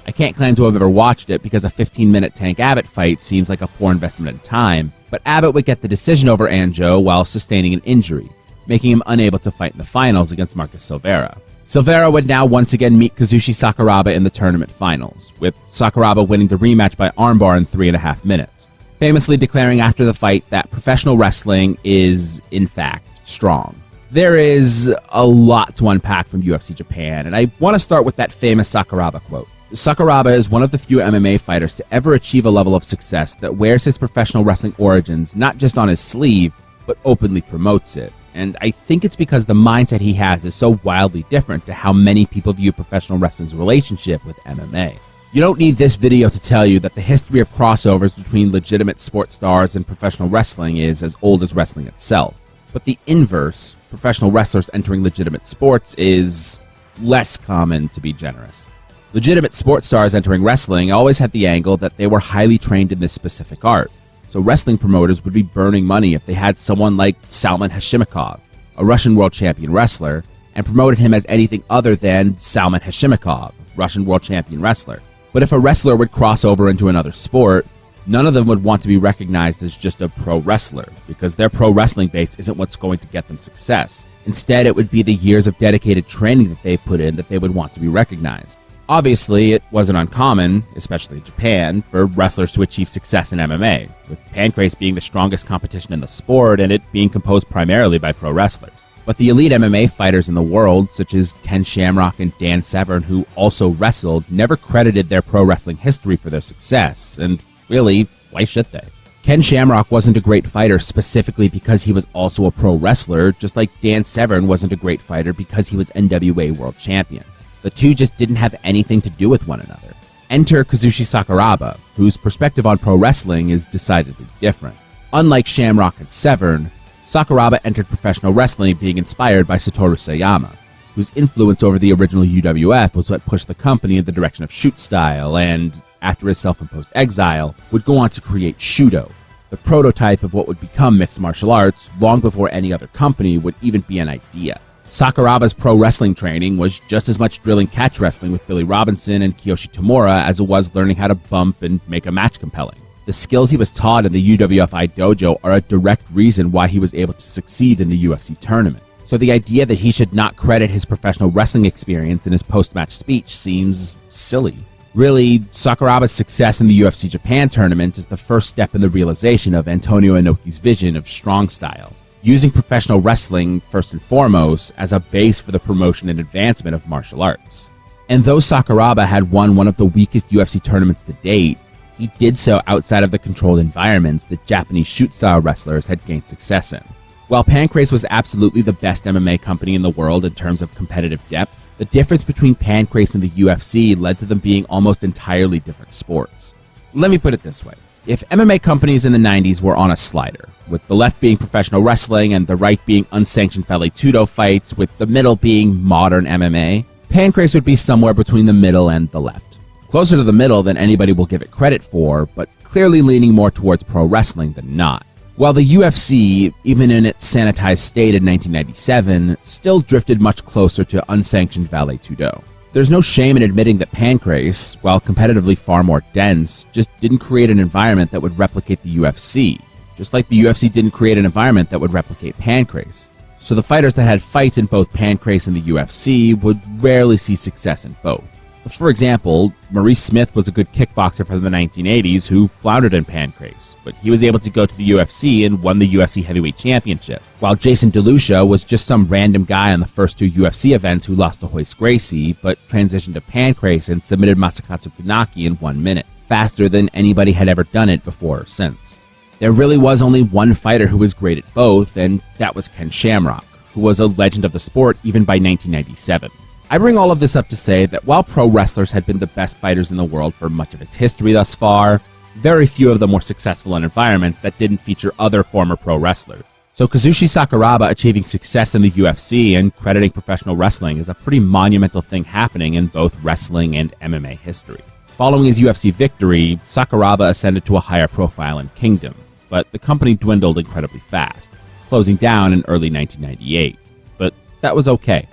I can't claim to have ever watched it because a 15-minute Tank Abbott fight seems like a poor investment in time, but Abbott would get the decision over Anjo while sustaining an injury, making him unable to fight in the finals against Marcus Silveira. Silveira would now once again meet Kazushi Sakuraba in the tournament finals, with Sakuraba winning the rematch by armbar in 3.5 minutes, famously declaring after the fight that professional wrestling is, in fact, strong. There is a lot to unpack from UFC Japan, and I want to start with that famous Sakuraba quote. Sakuraba is one of the few MMA fighters to ever achieve a level of success that wears his professional wrestling origins not just on his sleeve, but openly promotes it. And I think it's because the mindset he has is so wildly different to how many people view professional wrestling's relationship with MMA. You don't need this video to tell you that the history of crossovers between legitimate sports stars and professional wrestling is as old as wrestling itself. But the inverse, professional wrestlers entering legitimate sports, is less common, to be generous. Legitimate sports stars entering wrestling always had the angle that they were highly trained in this specific art. So wrestling promoters would be burning money if they had someone like Salman Hashimikov, a Russian world champion wrestler, and promoted him as anything other than Salman Hashimikov, Russian world champion wrestler. But if a wrestler would cross over into another sport, none of them would want to be recognized as just a pro wrestler, because their pro wrestling base isn't what's going to get them success. Instead, it would be the years of dedicated training that they've put in that they would want to be recognized. Obviously, it wasn't uncommon, especially in Japan, for wrestlers to achieve success in MMA, with Pancrase being the strongest competition in the sport and it being composed primarily by pro wrestlers. But the elite MMA fighters in the world, such as Ken Shamrock and Dan Severn, who also wrestled, never credited their pro wrestling history for their success, and really, why should they? Ken Shamrock wasn't a great fighter specifically because he was also a pro wrestler, just like Dan Severn wasn't a great fighter because he was NWA World Champion. The two just didn't have anything to do with one another. Enter Kazushi Sakuraba, whose perspective on pro wrestling is decidedly different. Unlike Shamrock and Severn, Sakuraba entered professional wrestling being inspired by Satoru Sayama, whose influence over the original UWF was what pushed the company in the direction of shoot style and, after his self-imposed exile, would go on to create Shudo, the prototype of what would become mixed martial arts long before any other company would even be an idea. Sakuraba's pro wrestling training was just as much drilling catch wrestling with Billy Robinson and Kiyoshi Tamura as it was learning how to bump and make a match compelling. The skills he was taught in the UWFI dojo are a direct reason why he was able to succeed in the UFC tournament. So the idea that he should not credit his professional wrestling experience in his post-match speech seems silly. Really, Sakuraba's success in the UFC Japan tournament is the first step in the realization of Antonio Inoki's vision of strong style, using professional wrestling, first and foremost, as a base for the promotion and advancement of martial arts. And though Sakuraba had won one of the weakest UFC tournaments to date, he did so outside of the controlled environments that Japanese shoot-style wrestlers had gained success in. While Pancrase was absolutely the best MMA company in the world in terms of competitive depth, the difference between Pancrase and the UFC led to them being almost entirely different sports. Let me put it this way. If MMA companies in the 90s were on a slider, with the left being professional wrestling and the right being unsanctioned Vale Tudo fights, with the middle being modern MMA, Pancrase would be somewhere between the middle and the left. Closer to the middle than anybody will give it credit for, but clearly leaning more towards pro wrestling than not. While the UFC, even in its sanitized state in 1997, still drifted much closer to unsanctioned Vale Tudo. There's no shame in admitting that Pancrase, while competitively far more dense, just didn't create an environment that would replicate the UFC, just like the UFC didn't create an environment that would replicate Pancrase. So the fighters that had fights in both Pancrase and the UFC would rarely see success in both. For example, Maurice Smith was a good kickboxer from the 1980s who floundered in Pancrase, but he was able to go to the UFC and won the UFC Heavyweight Championship, while Jason DeLucia was just some random guy on the first two UFC events who lost to Royce Gracie, but transitioned to Pancrase and submitted Masakatsu Funaki in 1 minute, faster than anybody had ever done it before or since. There really was only one fighter who was great at both, and that was Ken Shamrock, who was a legend of the sport even by 1997. I bring all of this up to say that while pro wrestlers had been the best fighters in the world for much of its history thus far, very few of them were successful in environments that didn't feature other former pro wrestlers. So Kazushi Sakuraba achieving success in the UFC and crediting professional wrestling is a pretty monumental thing happening in both wrestling and MMA history. Following his UFC victory, Sakuraba ascended to a higher profile in Kingdom, but the company dwindled incredibly fast, closing down in early 1998. But that was okay,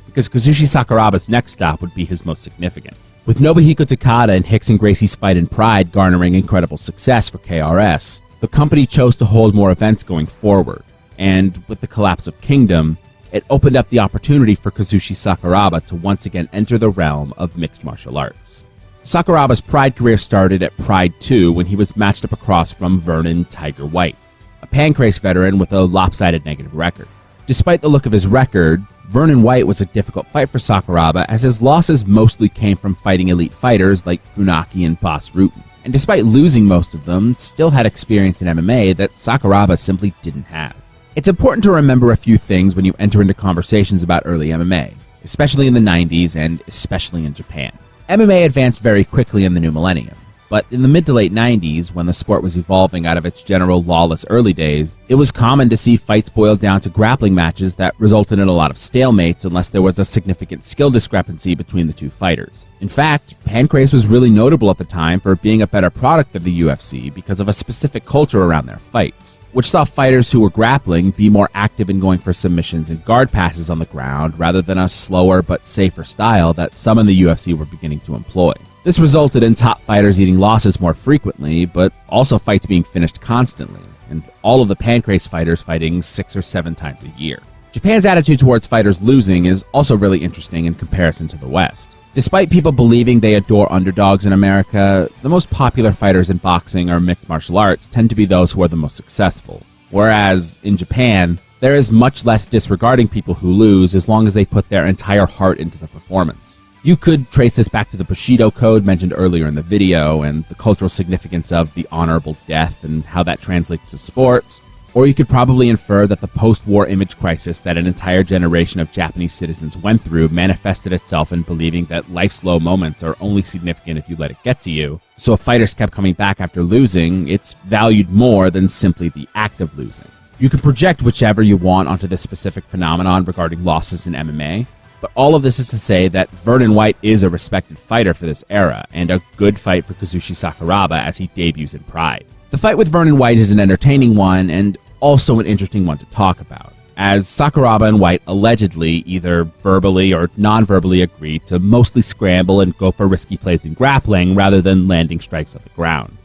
because Kazushi Sakuraba's next stop would be his most significant. With Nobuhiko Takada and Rickson Gracie's fight in Pride garnering incredible success for KRS, the company chose to hold more events going forward, and with the collapse of Kingdom, it opened up the opportunity for Kazushi Sakuraba to once again enter the realm of mixed martial arts. Sakuraba's Pride career started at Pride 2 when he was matched up across from Vernon Tiger White, a Pancrase veteran with a lopsided negative record. Despite the look of his record, Vernon White was a difficult fight for Sakuraba, as his losses mostly came from fighting elite fighters like Funaki and Bas Rutten, and despite losing most of them, still had experience in MMA that Sakuraba simply didn't have. It's important to remember a few things when you enter into conversations about early MMA, especially in the 90s and especially in Japan. MMA advanced very quickly in the new millennium, but in the mid to late 90s, when the sport was evolving out of its general lawless early days, it was common to see fights boil down to grappling matches that resulted in a lot of stalemates unless there was a significant skill discrepancy between the two fighters. In fact, Pancrase was really notable at the time for being a better product of the UFC because of a specific culture around their fights, which saw fighters who were grappling be more active in going for submissions and guard passes on the ground rather than a slower but safer style that some in the UFC were beginning to employ. This resulted in top fighters eating losses more frequently, but also fights being finished constantly, and all of the Pancrase fighters fighting 6 or 7 times a year. Japan's attitude towards fighters losing is also really interesting in comparison to the West. Despite people believing they adore underdogs in America, the most popular fighters in boxing or mixed martial arts tend to be those who are the most successful. Whereas, in Japan, There is much less disregarding people who lose as long as they put their entire heart into the performance. You could trace this back to the Bushido Code mentioned earlier in the video and the cultural significance of the honorable death and how that translates to sports, or you could probably infer that the post-war image crisis that an entire generation of Japanese citizens went through manifested itself in believing that life's low moments are only significant if you let it get to you. So if fighters kept coming back after losing, it's valued more than simply the act of losing. You can project whichever you want onto this specific phenomenon regarding losses in MMA, but all of this is to say that Vernon White is a respected fighter for this era, and a good fight for Kazushi Sakuraba as he debuts in Pride. The fight with Vernon White is an entertaining one, and also an interesting one to talk about, as Sakuraba and White allegedly either verbally or non-verbally agreed to mostly scramble and go for risky plays in grappling rather than landing strikes on the ground.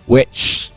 Which,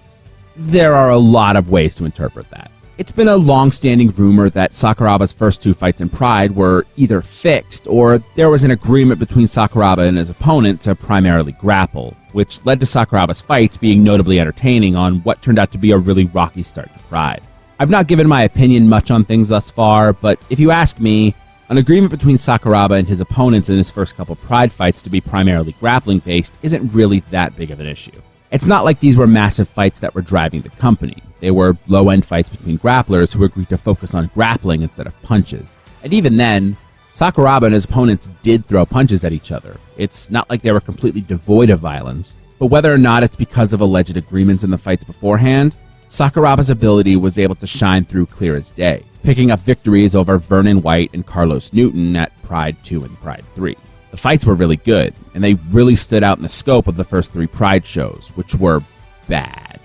there are a lot of ways to interpret that. It's been a long-standing rumor that Sakuraba's first two fights in Pride were either fixed or there was an agreement between Sakuraba and his opponent to primarily grapple, which led to Sakuraba's fights being notably entertaining on what turned out to be a really rocky start to Pride. I've not given my opinion much on things thus far, but if you ask me, an agreement between Sakuraba and his opponents in his first couple Pride fights to be primarily grappling-based isn't really that big of an issue. It's not like these were massive fights that were driving the company. They were low-end fights between grapplers who agreed to focus on grappling instead of punches. And even then, Sakuraba and his opponents did throw punches at each other. It's not like they were completely devoid of violence. But whether or not it's because of alleged agreements in the fights beforehand, Sakuraba's ability was able to shine through clear as day, picking up victories over Vernon White and Carlos Newton at Pride 2 and Pride 3. The fights were really good, and they really stood out in the scope of the first three Pride shows, which were bad.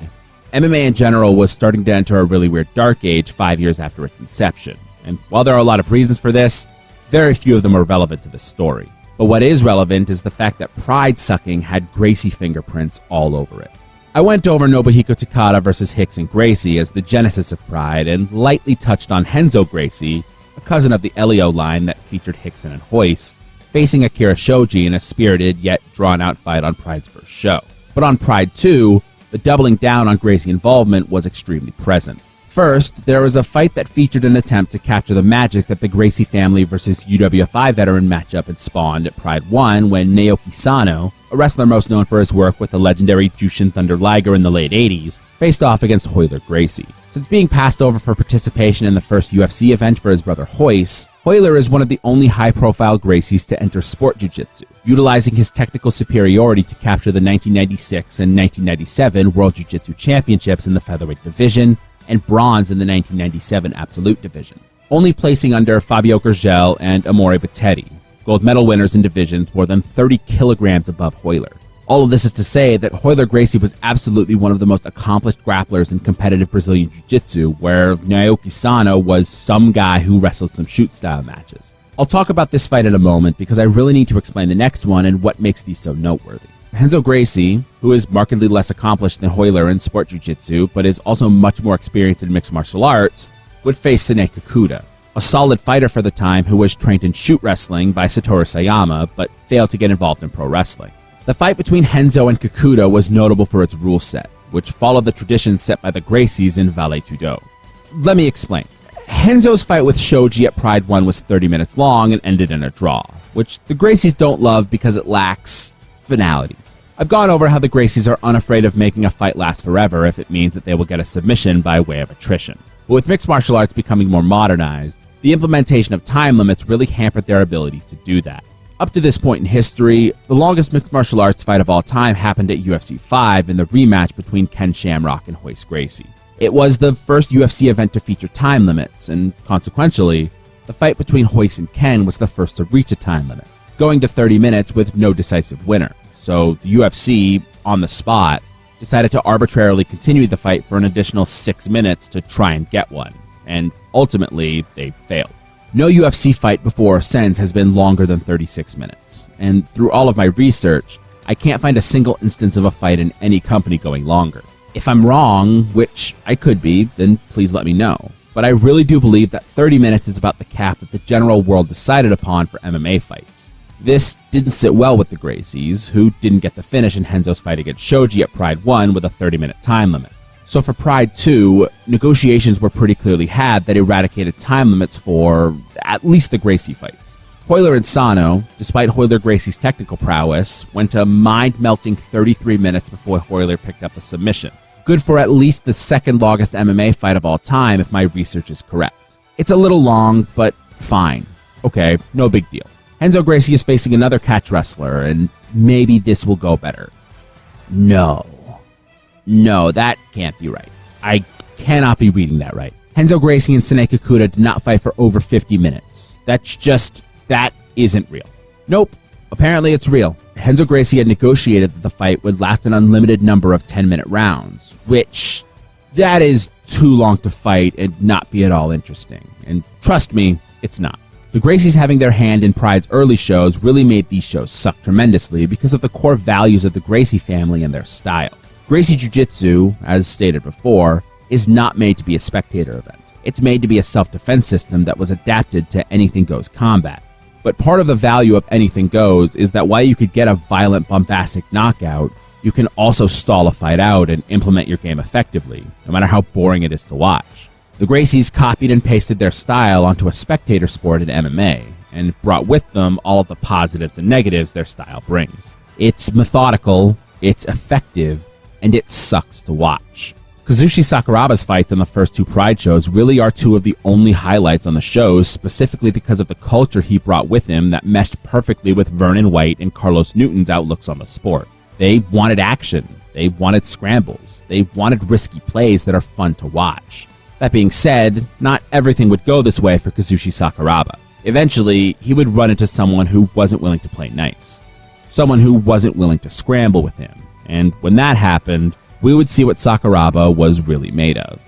MMA in general was starting to enter a really weird dark age 5 years after its inception, and while there are a lot of reasons for this, very few of them are relevant to this story. But what is relevant is the fact that Pride sucking had Gracie fingerprints all over it. I went over Nobuhiko Takada versus Hicks and Gracie as the genesis of Pride, and lightly touched on Henzo Gracie, a cousin of the Elio line that featured Hickson and Hoyce, facing Akira Shoji in a spirited yet drawn-out fight on Pride's first show. But on Pride 2, the doubling down on Gracie involvement was extremely present. First, there was a fight that featured an attempt to capture the magic that the Gracie family versus UWFI veteran matchup had spawned at Pride 1 when Naoki Sano, a wrestler most known for his work with the legendary Jushin Thunder Liger in the late 80s, faced off against Royce Gracie. Since being passed over for participation in the first UFC event for his brother Royce, Royce is one of the only high-profile Gracies to enter sport jiu-jitsu, utilizing his technical superiority to capture the 1996 and 1997 World Jiu-Jitsu Championships in the featherweight division, and bronze in the 1997 Absolute division, only placing under Fabio Gurgel and Amore Battetti, gold medal winners in divisions more than 30 kilograms above Royler. All of this is to say that Royce Gracie was absolutely one of the most accomplished grapplers in competitive Brazilian Jiu-Jitsu, where Naoki Sano was some guy who wrestled some shoot-style matches. I'll talk about this fight in a moment because I really need to explain the next one and what makes these so noteworthy. Henzo Gracie, who is markedly less accomplished than Royler in sport jiu-jitsu, but is also much more experienced in mixed martial arts, would face Sine Kikuta, a solid fighter for the time who was trained in shoot wrestling by Satoru Sayama, but failed to get involved in pro wrestling. The fight between Henzo and Kikuta was notable for its rule set, which followed the traditions set by the Gracies in Vale Tudo. Let me explain. Henzo's fight with Shoji at Pride 1 was 30 minutes long and ended in a draw, which the Gracies don't love because it lacks finality. I've gone over how the Gracies are unafraid of making a fight last forever if it means that they will get a submission by way of attrition. But with mixed martial arts becoming more modernized, the implementation of time limits really hampered their ability to do that. Up to this point in history, the longest mixed martial arts fight of all time happened at UFC 5 in the rematch between Ken Shamrock and Royce Gracie. It was the first UFC event to feature time limits, and consequentially, the fight between Royce and Ken was the first to reach a time limit, going to 30 minutes with no decisive winner. So the UFC, on the spot, decided to arbitrarily continue the fight for an additional 6 minutes to try and get one, and ultimately, they failed. No UFC fight before or since has been longer than 36 minutes, and through all of my research, I can't find a single instance of a fight in any company going longer. If I'm wrong, which I could be, then please let me know. But I really do believe that 30 minutes is about the cap that the general world decided upon for MMA fights. This didn't sit well with the Gracies, who didn't get the finish in Henzo's fight against Shoji at Pride 1 with a 30-minute time limit. So for Pride 2, negotiations were pretty clearly had that eradicated time limits for at least the Gracie fights. Royler and Sano, despite Royler Gracie's technical prowess, went a mind-melting 33 minutes before Royler picked up the submission. Good for at least the second longest MMA fight of all time if my research is correct. It's a little long, but fine. Okay, no big deal. Renzo Gracie is facing another catch wrestler, and maybe this will go better. No, that can't be right. I cannot be reading that right. Renzo Gracie and Sine Kikuta did not fight for over 50 minutes. That isn't real. Nope, apparently it's real. Renzo Gracie had negotiated that the fight would last an unlimited number of 10-minute rounds, which, that is too long to fight and not be at all interesting. And trust me, it's not. The Gracies having their hand in Pride's early shows really made these shows suck tremendously because of the core values of the Gracie family and their style. Gracie Jiu-Jitsu, as stated before, is not made to be a spectator event. It's made to be a self-defense system that was adapted to anything goes combat. But part of the value of anything goes is that while you could get a violent, bombastic knockout, you can also stall a fight out and implement your game effectively, no matter how boring it is to watch. The Gracies copied and pasted their style onto a spectator sport in MMA, and brought with them all of the positives and negatives their style brings. It's methodical, it's effective, and it sucks to watch. Kazushi Sakuraba's fights on the first two Pride shows really are two of the only highlights on the shows, specifically because of the culture he brought with him that meshed perfectly with Vernon White and Carlos Newton's outlooks on the sport. They wanted action, they wanted scrambles, they wanted risky plays that are fun to watch. That being said, not everything would go this way for Kazushi Sakuraba. Eventually, he would run into someone who wasn't willing to play nice. Someone who wasn't willing to scramble with him. And when that happened, we would see what Sakuraba was really made of.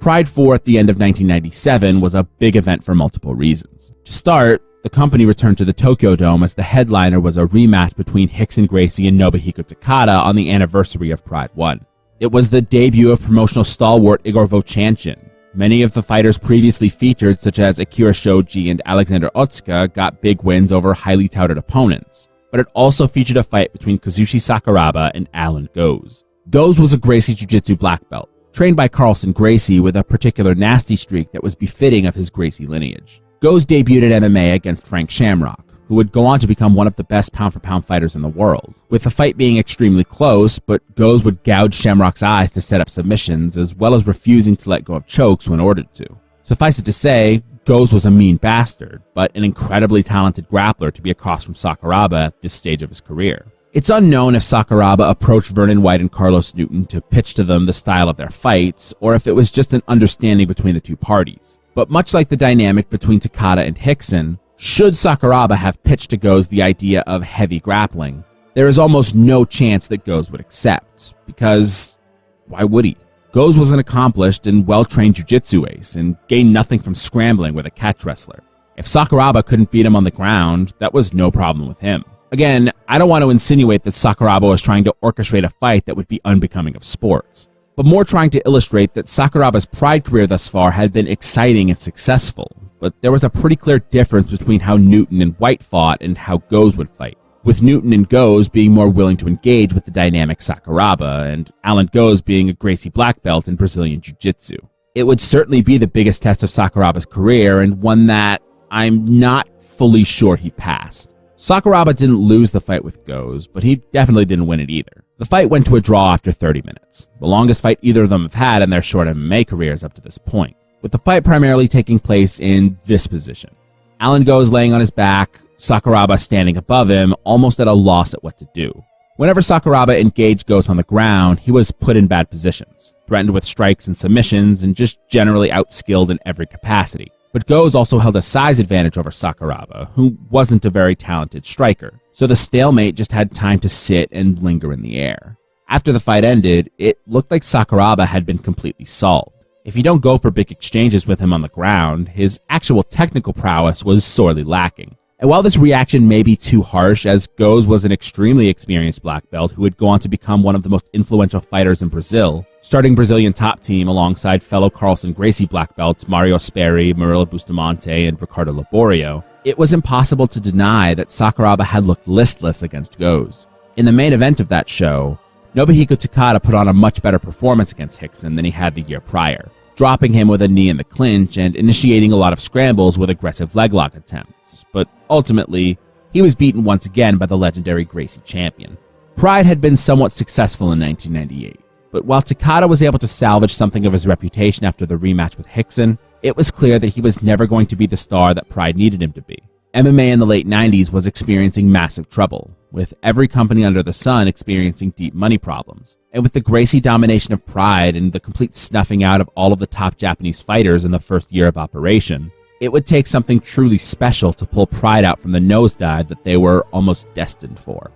Pride 4 at the end of 1997 was a big event for multiple reasons. To start, the company returned to the Tokyo Dome as the headliner was a rematch between Rickson Gracie and Nobuhiko Takada on the anniversary of Pride 1. It was the debut of promotional stalwart Igor Vovchanchin. Many of the fighters previously featured, such as Akira Shoji and Alexander Otsuka, got big wins over highly touted opponents. But it also featured a fight between Kazushi Sakuraba and Alan Goes. Goes was a Gracie Jiu-Jitsu black belt, trained by Carlson Gracie with a particular nasty streak that was befitting of his Gracie lineage. Goes debuted at MMA against Frank Shamrock, who would go on to become one of the best pound-for-pound fighters in the world. With the fight being extremely close, but Goes would gouge Shamrock's eyes to set up submissions, as well as refusing to let go of chokes when ordered to. Suffice it to say, Goes was a mean bastard, but an incredibly talented grappler to be across from Sakuraba at this stage of his career. It's unknown if Sakuraba approached Vernon White and Carlos Newton to pitch to them the style of their fights, or if it was just an understanding between the two parties. But much like the dynamic between Takada and Rickson, should Sakuraba have pitched to Goes the idea of heavy grappling, there is almost no chance that Goes would accept, because why would he? Goes was an accomplished and well-trained jiu-jitsu ace, and gained nothing from scrambling with a catch wrestler. If Sakuraba couldn't beat him on the ground, that was no problem with him. Again, I don't want to insinuate that Sakuraba was trying to orchestrate a fight that would be unbecoming of sports, but more trying to illustrate that Sakuraba's Pride career thus far had been exciting and successful, but there was a pretty clear difference between how Newton and White fought and how Goes would fight, with Newton and Goes being more willing to engage with the dynamic Sakuraba, and Alan Goes being a Gracie black belt in Brazilian Jiu-Jitsu. It would certainly be the biggest test of Sakuraba's career, and one that I'm not fully sure he passed. Sakuraba didn't lose the fight with Goes, but he definitely didn't win it either. The fight went to a draw after 30 minutes, the longest fight either of them have had in their short MMA careers up to this point, with the fight primarily taking place in this position. Alan Goes laying on his back, Sakuraba standing above him, almost at a loss at what to do. Whenever Sakuraba engaged Goes on the ground, he was put in bad positions, threatened with strikes and submissions, and just generally outskilled in every capacity. But Goes also held a size advantage over Sakuraba, who wasn't a very talented striker, so the stalemate just had time to sit and linger in the air. After the fight ended, it looked like Sakuraba had been completely solved. If you don't go for big exchanges with him on the ground, his actual technical prowess was sorely lacking. And while this reaction may be too harsh, as Goes was an extremely experienced black belt who had gone to become one of the most influential fighters in Brazil, starting Brazilian top team alongside fellow Carlson Gracie black belts Mario Sperry, Murilo Bustamante, and Ricardo Laborio, it was impossible to deny that Sakuraba had looked listless against Goes. In the main event of that show, Nobuhiko Takada put on a much better performance against Rickson than he had the year prior, dropping him with a knee in the clinch and initiating a lot of scrambles with aggressive leg lock attempts. But ultimately, he was beaten once again by the legendary Gracie champion. Pride had been somewhat successful in 1998, but while Takada was able to salvage something of his reputation after the rematch with Rickson, it was clear that he was never going to be the star that Pride needed him to be. MMA in the late 90s was experiencing massive trouble, with every company under the sun experiencing deep money problems. And with the Gracie domination of Pride and the complete snuffing out of all of the top Japanese fighters in the first year of operation, it would take something truly special to pull Pride out from the nosedive that they were almost destined for.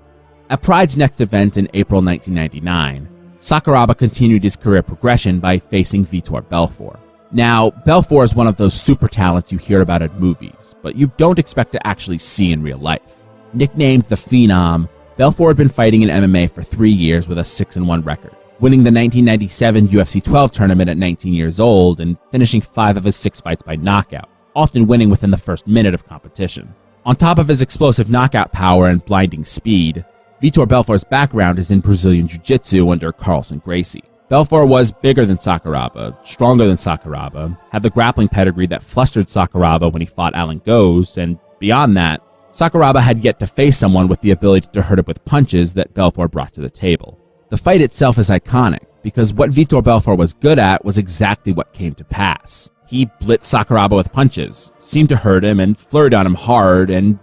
At Pride's next event in April 1999, Sakuraba continued his career progression by facing Vitor Belfort. Now, Belfort is one of those super talents you hear about in movies, but you don't expect to actually see in real life. Nicknamed the Phenom, Belfort had been fighting in MMA for 3 years with a 6-1 record, winning the 1997 UFC 12 tournament at 19 years old and finishing 5 of his 6 fights by knockout, often winning within the first minute of competition. On top of his explosive knockout power and blinding speed, Vitor Belfort's background is in Brazilian Jiu-Jitsu under Carlson Gracie. Belfort was bigger than Sakuraba, stronger than Sakuraba, had the grappling pedigree that flustered Sakuraba when he fought Alan Goes, and beyond that, Sakuraba had yet to face someone with the ability to hurt him with punches that Belfort brought to the table. The fight itself is iconic, because what Vitor Belfort was good at was exactly what came to pass. He blitzed Sakuraba with punches, seemed to hurt him, and flurried on him hard, and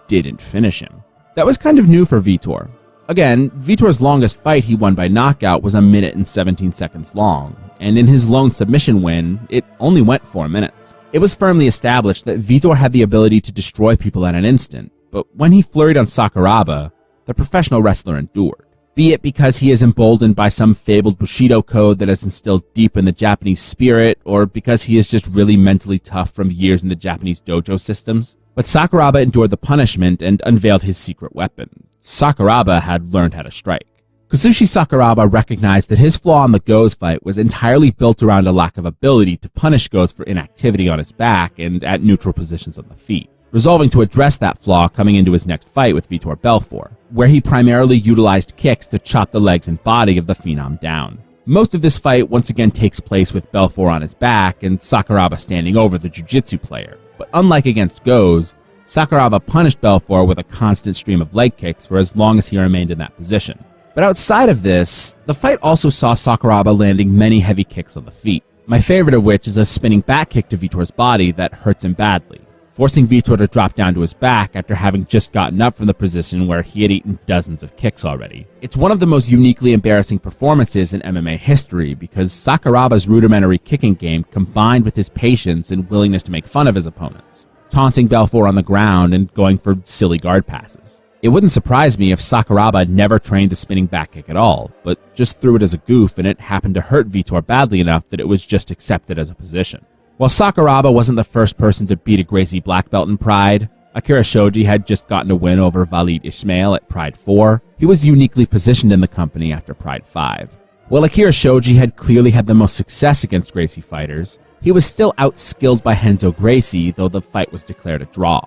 didn't finish him. That was kind of new for Vitor. Again, Vitor's longest fight he won by knockout was 1 minute and 17 seconds long, and in his lone submission win, it only went 4 minutes. It was firmly established that Vitor had the ability to destroy people at an instant, but when he flurried on Sakuraba, the professional wrestler endured. Be it because he is emboldened by some fabled Bushido code that is instilled deep in the Japanese spirit, or because he is just really mentally tough from years in the Japanese dojo systems. But Sakuraba endured the punishment and unveiled his secret weapon. Sakuraba had learned how to strike. Kazushi Sakuraba recognized that his flaw in the Goes fight was entirely built around a lack of ability to punish Goes for inactivity on his back and at neutral positions on the feet, resolving to address that flaw coming into his next fight with Vitor Belfort, where he primarily utilized kicks to chop the legs and body of the Phenom down. Most of this fight once again takes place with Belfort on his back and Sakuraba standing over the jiu-jitsu player, but unlike against Goes, Sakuraba punished Belfort with a constant stream of leg kicks for as long as he remained in that position. But outside of this, the fight also saw Sakuraba landing many heavy kicks on the feet, my favorite of which is a spinning back kick to Vitor's body that hurts him badly, forcing Vitor to drop down to his back after having just gotten up from the position where he had eaten dozens of kicks already. It's one of the most uniquely embarrassing performances in MMA history because Sakuraba's rudimentary kicking game combined with his patience and willingness to make fun of his opponents, taunting Belfort on the ground and going for silly guard passes. It wouldn't surprise me if Sakuraba never trained the spinning back kick at all, but just threw it as a goof and it happened to hurt Vitor badly enough that it was just accepted as a position. While Sakuraba wasn't the first person to beat a Gracie black belt in Pride, Akira Shoji had just gotten a win over Walid Ismail at Pride 4. He was uniquely positioned in the company after Pride 5. While Akira Shoji had clearly had the most success against Gracie fighters, he was still outskilled by Renzo Gracie, though the fight was declared a draw.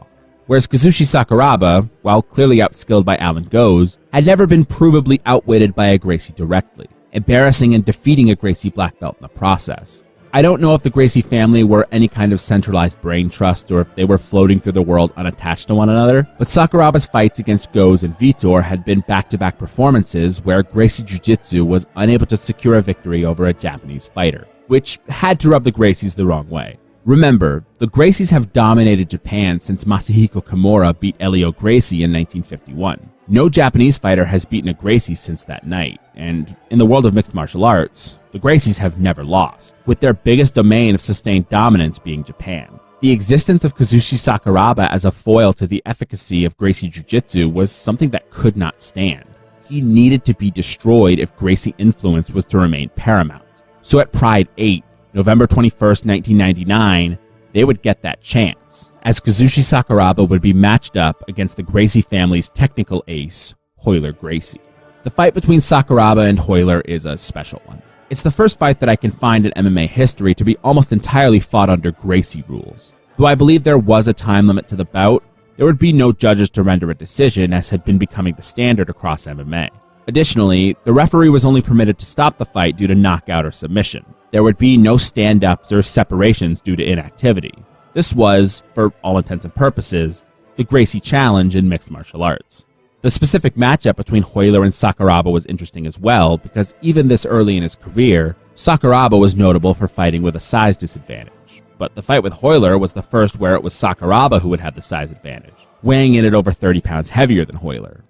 Whereas Kazushi Sakuraba, while clearly outskilled by Alan Goes, had never been provably outwitted by a Gracie directly, embarrassing and defeating a Gracie black belt in the process. I don't know if the Gracie family were any kind of centralized brain trust or if they were floating through the world unattached to one another, but Sakuraba's fights against Goes and Vitor had been back-to-back performances where Gracie Jiu-Jitsu was unable to secure a victory over a Japanese fighter, which had to rub the Gracies the wrong way. Remember, the Gracies have dominated Japan since Masahiko Kimura beat Elio Gracie in 1951. No Japanese fighter has beaten a Gracie since that night, and in the world of mixed martial arts, the Gracies have never lost, with their biggest domain of sustained dominance being Japan. The existence of Kazushi Sakuraba as a foil to the efficacy of Gracie Jiu-Jitsu was something that could not stand. He needed to be destroyed if Gracie influence was to remain paramount. So at Pride 8, November 21st, 1999, they would get that chance, as Kazushi Sakuraba would be matched up against the Gracie family's technical ace, Royce Gracie. The fight between Sakuraba and Royce is a special one. It's the first fight that I can find in MMA history to be almost entirely fought under Gracie rules. Though I believe there was a time limit to the bout, there would be no judges to render a decision, as had been becoming the standard across MMA. Additionally, the referee was only permitted to stop the fight due to knockout or submission. There would be no stand-ups or separations due to inactivity. This was, for all intents and purposes, the Gracie challenge in mixed martial arts. The specific matchup between Royce and Sakuraba was interesting as well, because even this early in his career, Sakuraba was notable for fighting with a size disadvantage. But the fight with Royce was the first where it was Sakuraba who would have the size advantage, weighing in at over 30 pounds heavier than Royce.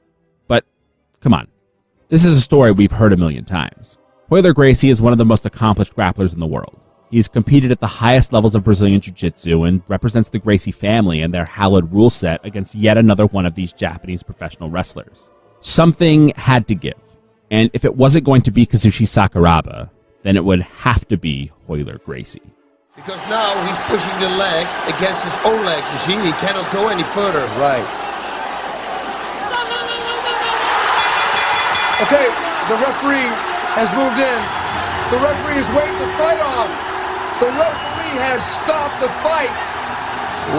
But, come on. This is a story we've heard a million times. Royce Gracie is one of the most accomplished grapplers in the world. He's competed at the highest levels of Brazilian Jiu-Jitsu and represents the Gracie family and their hallowed rule set against yet another one of these Japanese professional wrestlers. Something had to give, and if it wasn't going to be Kazushi Sakuraba, then it would have to be Royce Gracie. Because now he's pushing the leg against his own leg. You see, he cannot go any further. Right. Okay, the referee has moved in. The referee is waiting the fight off. The referee has stopped the fight.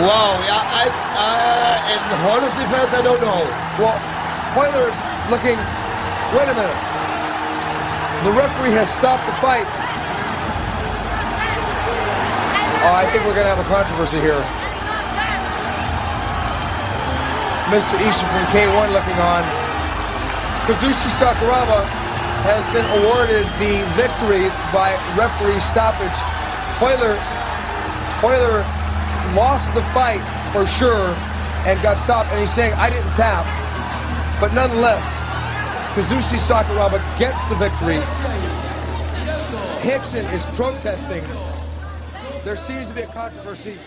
Wow, yeah, in Royce's defense, I don't know. Well, Royce's looking, wait a minute. The referee has stopped the fight. Oh, I think we're going to have a controversy here. Mr. Isha from K1 looking on. Kazushi Sakuraba has been awarded the victory by referee stoppage. Royce lost the fight for sure and got stopped, and he's saying, I didn't tap. But nonetheless, Kazushi Sakuraba gets the victory. Hickson is protesting. There seems to be a controversy.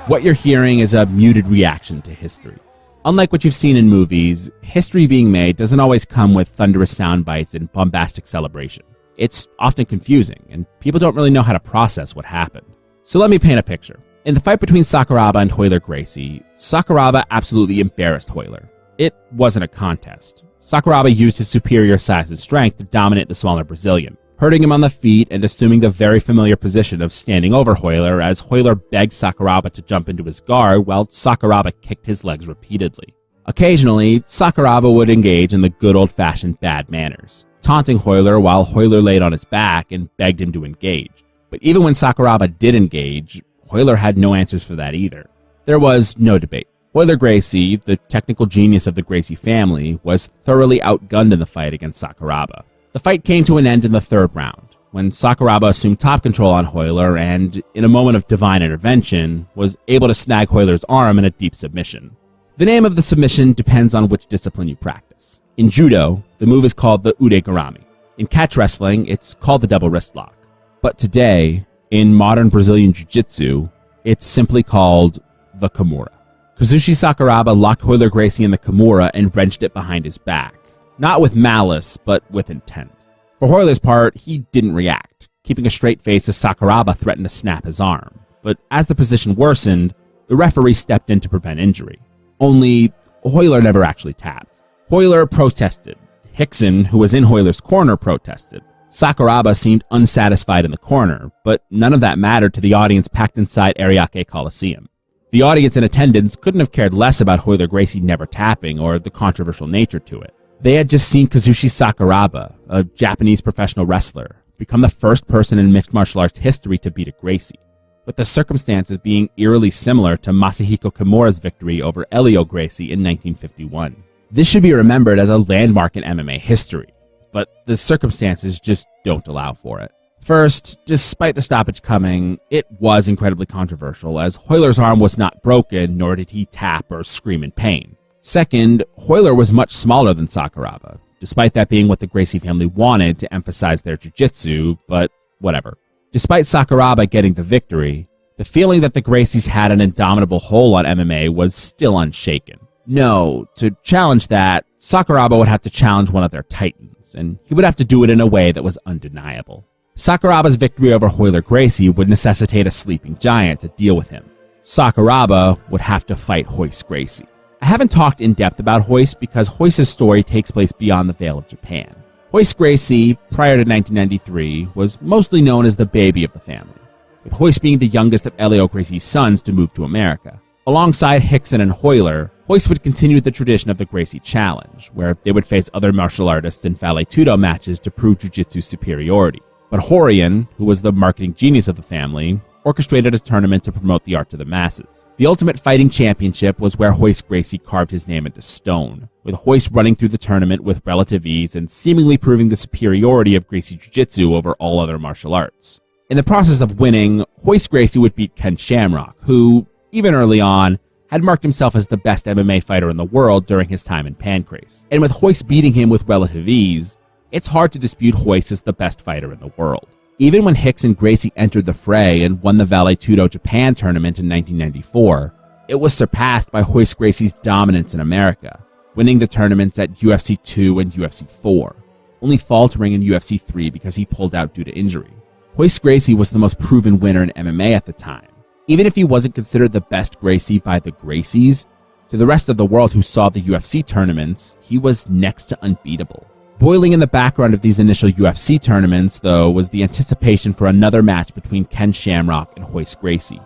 What you're hearing is a muted reaction to history. Unlike what you've seen in movies, history being made doesn't always come with thunderous sound bites and bombastic celebration. It's often confusing, and people don't really know how to process what happened. So let me paint a picture. In the fight between Sakuraba and Royce Gracie, Sakuraba absolutely embarrassed Royce. It wasn't a contest. Sakuraba used his superior size and strength to dominate the smaller Brazilian, hurting him on the feet and assuming the very familiar position of standing over Royce as Royce begged Sakuraba to jump into his guard while Sakuraba kicked his legs repeatedly. Occasionally, Sakuraba would engage in the good old-fashioned bad manners, taunting Royce while Royce laid on his back and begged him to engage. But even when Sakuraba did engage, Royce had no answers for that either. There was no debate. Royce Gracie, the technical genius of the Gracie family, was thoroughly outgunned in the fight against Sakuraba. The fight came to an end in the third round, when Sakuraba assumed top control on Royce and, in a moment of divine intervention, was able to snag Royce's arm in a deep submission. The name of the submission depends on which discipline you practice. In judo, the move is called the ude-garami. In catch wrestling, it's called the double wrist lock. But today, in modern Brazilian jiu-jitsu, it's simply called the kimura. Kazushi Sakuraba locked Royce Gracie in the kimura and wrenched it behind his back. Not with malice, but with intent. For Royce's part, he didn't react, keeping a straight face as Sakuraba threatened to snap his arm. But as the position worsened, the referee stepped in to prevent injury. Only, Royce never actually tapped. Royce protested. Hickson, who was in Royce's corner, protested. Sakuraba seemed unsatisfied in the corner, but none of that mattered to the audience packed inside Ariake Coliseum. The audience in attendance couldn't have cared less about Royce Gracie never tapping or the controversial nature to it. They had just seen Kazushi Sakuraba, a Japanese professional wrestler, become the first person in mixed martial arts history to beat a Gracie, with the circumstances being eerily similar to Masahiko Kimura's victory over Elio Gracie in 1951. This should be remembered as a landmark in MMA history, but the circumstances just don't allow for it. First, despite the stoppage coming, it was incredibly controversial, as Royce's arm was not broken, nor did he tap or scream in pain. Second, Royce was much smaller than Sakuraba, despite that being what the Gracie family wanted to emphasize their jiu-jitsu, but whatever. Despite Sakuraba getting the victory, the feeling that the Gracies had an indomitable hold on MMA was still unshaken. No, to challenge that, Sakuraba would have to challenge one of their titans, and he would have to do it in a way that was undeniable. Sakuraba's victory over Royce Gracie would necessitate a sleeping giant to deal with him. Sakuraba would have to fight Royce Gracie. I haven't talked in depth about Royce because Royce's story takes place beyond the veil of Japan. Royce Gracie, prior to 1993, was mostly known as the baby of the family, with Royce being the youngest of Elio Gracie's sons to move to America. Alongside Rickson and Royler, Royce would continue the tradition of the Gracie Challenge, where they would face other martial artists in Vale Tudo matches to prove jiu-jitsu superiority. But Horian, who was the marketing genius of the family, orchestrated a tournament to promote the art to the masses. The Ultimate Fighting Championship was where Royce Gracie carved his name into stone, with Royce running through the tournament with relative ease and seemingly proving the superiority of Gracie Jiu-Jitsu over all other martial arts. In the process of winning, Royce Gracie would beat Ken Shamrock, who, even early on, had marked himself as the best MMA fighter in the world during his time in Pancrase. And with Royce beating him with relative ease, it's hard to dispute Royce as the best fighter in the world. Even when Hicks and Gracie entered the fray and won the Vale Tudo Japan tournament in 1994, it was surpassed by Royce Gracie's dominance in America, winning the tournaments at UFC 2 and UFC 4, only faltering in UFC 3 because he pulled out due to injury. Royce Gracie was the most proven winner in MMA at the time. Even if he wasn't considered the best Gracie by the Gracies, to the rest of the world who saw the UFC tournaments, he was next to unbeatable. Boiling in the background of these initial UFC tournaments, though, was the anticipation for another match between Ken Shamrock and Royce Gracie,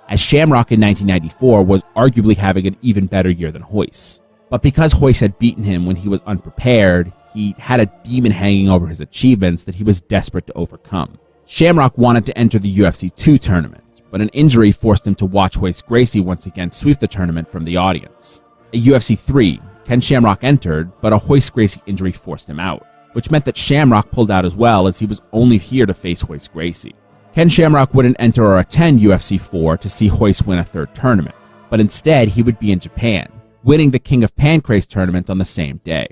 as Shamrock in 1994 was arguably having an even better year than Royce. But because Royce had beaten him when he was unprepared, he had a demon hanging over his achievements that he was desperate to overcome. Shamrock wanted to enter the UFC 2 tournament, but an injury forced him to watch Royce Gracie once again sweep the tournament from the audience. At UFC 3, Ken Shamrock entered, but a Royce Gracie injury forced him out, which meant that Shamrock pulled out as well, as he was only here to face Royce Gracie. Ken Shamrock wouldn't enter or attend UFC 4 to see Royce win a third tournament, but instead he would be in Japan, winning the King of Pancrase tournament on the same day.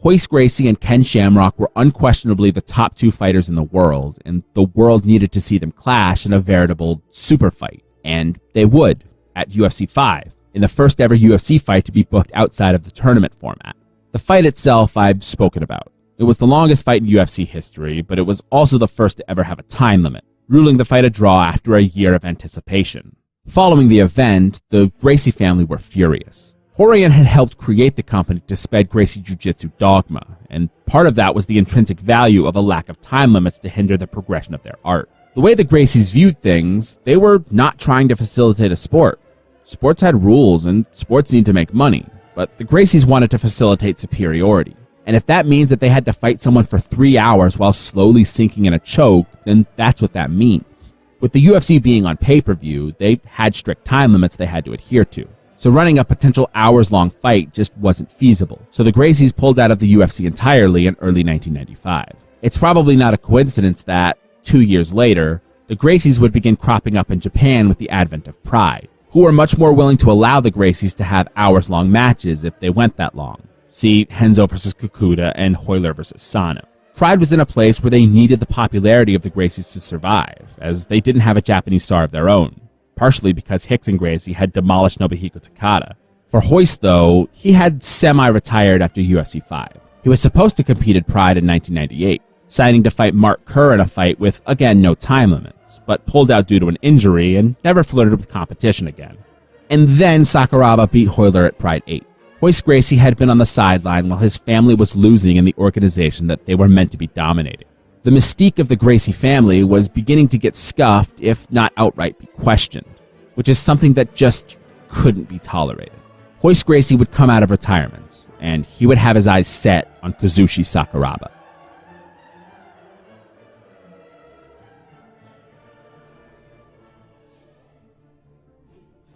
Royce Gracie and Ken Shamrock were unquestionably the top two fighters in the world, and the world needed to see them clash in a veritable super fight, and they would, at UFC 5. In the first ever UFC fight to be booked outside of the tournament format. The fight itself I've spoken about. It was the longest fight in UFC history, but it was also the first to ever have a time limit, ruling the fight a draw after a year of anticipation. Following the event, the Gracie family were furious. Horian had helped create the company to spread Gracie Jiu-Jitsu dogma, and part of that was the intrinsic value of a lack of time limits to hinder the progression of their art. The way the Gracies viewed things, they were not trying to facilitate a sport. Sports had rules, and sports need to make money, but the Gracies wanted to facilitate superiority. And if that means that they had to fight someone for 3 hours while slowly sinking in a choke, then that's what that means. With the UFC being on pay-per-view, they had strict time limits they had to adhere to. So running a potential hours-long fight just wasn't feasible. So the Gracies pulled out of the UFC entirely in early 1995. It's probably not a coincidence that, 2 years later, the Gracies would begin cropping up in Japan with the advent of Pride, who were much more willing to allow the Gracies to have hours-long matches if they went that long. See Henzo vs. Kakuta and Royler vs. Sano. Pride was in a place where they needed the popularity of the Gracies to survive, as they didn't have a Japanese star of their own, partially because Hicks and Gracie had demolished Nobuhiko Takada. For Royce, though, he had semi-retired after UFC 5. He was supposed to compete at Pride in 1998, signing to fight Mark Kerr in a fight with, again, no time limits, but pulled out due to an injury and never flirted with competition again. And then Sakuraba beat Royler at Pride 8. Royce Gracie had been on the sideline while his family was losing in the organization that they were meant to be dominating. The mystique of the Gracie family was beginning to get scuffed, if not outright be questioned, which is something that just couldn't be tolerated. Royce Gracie would come out of retirement, and he would have his eyes set on Kazushi Sakuraba.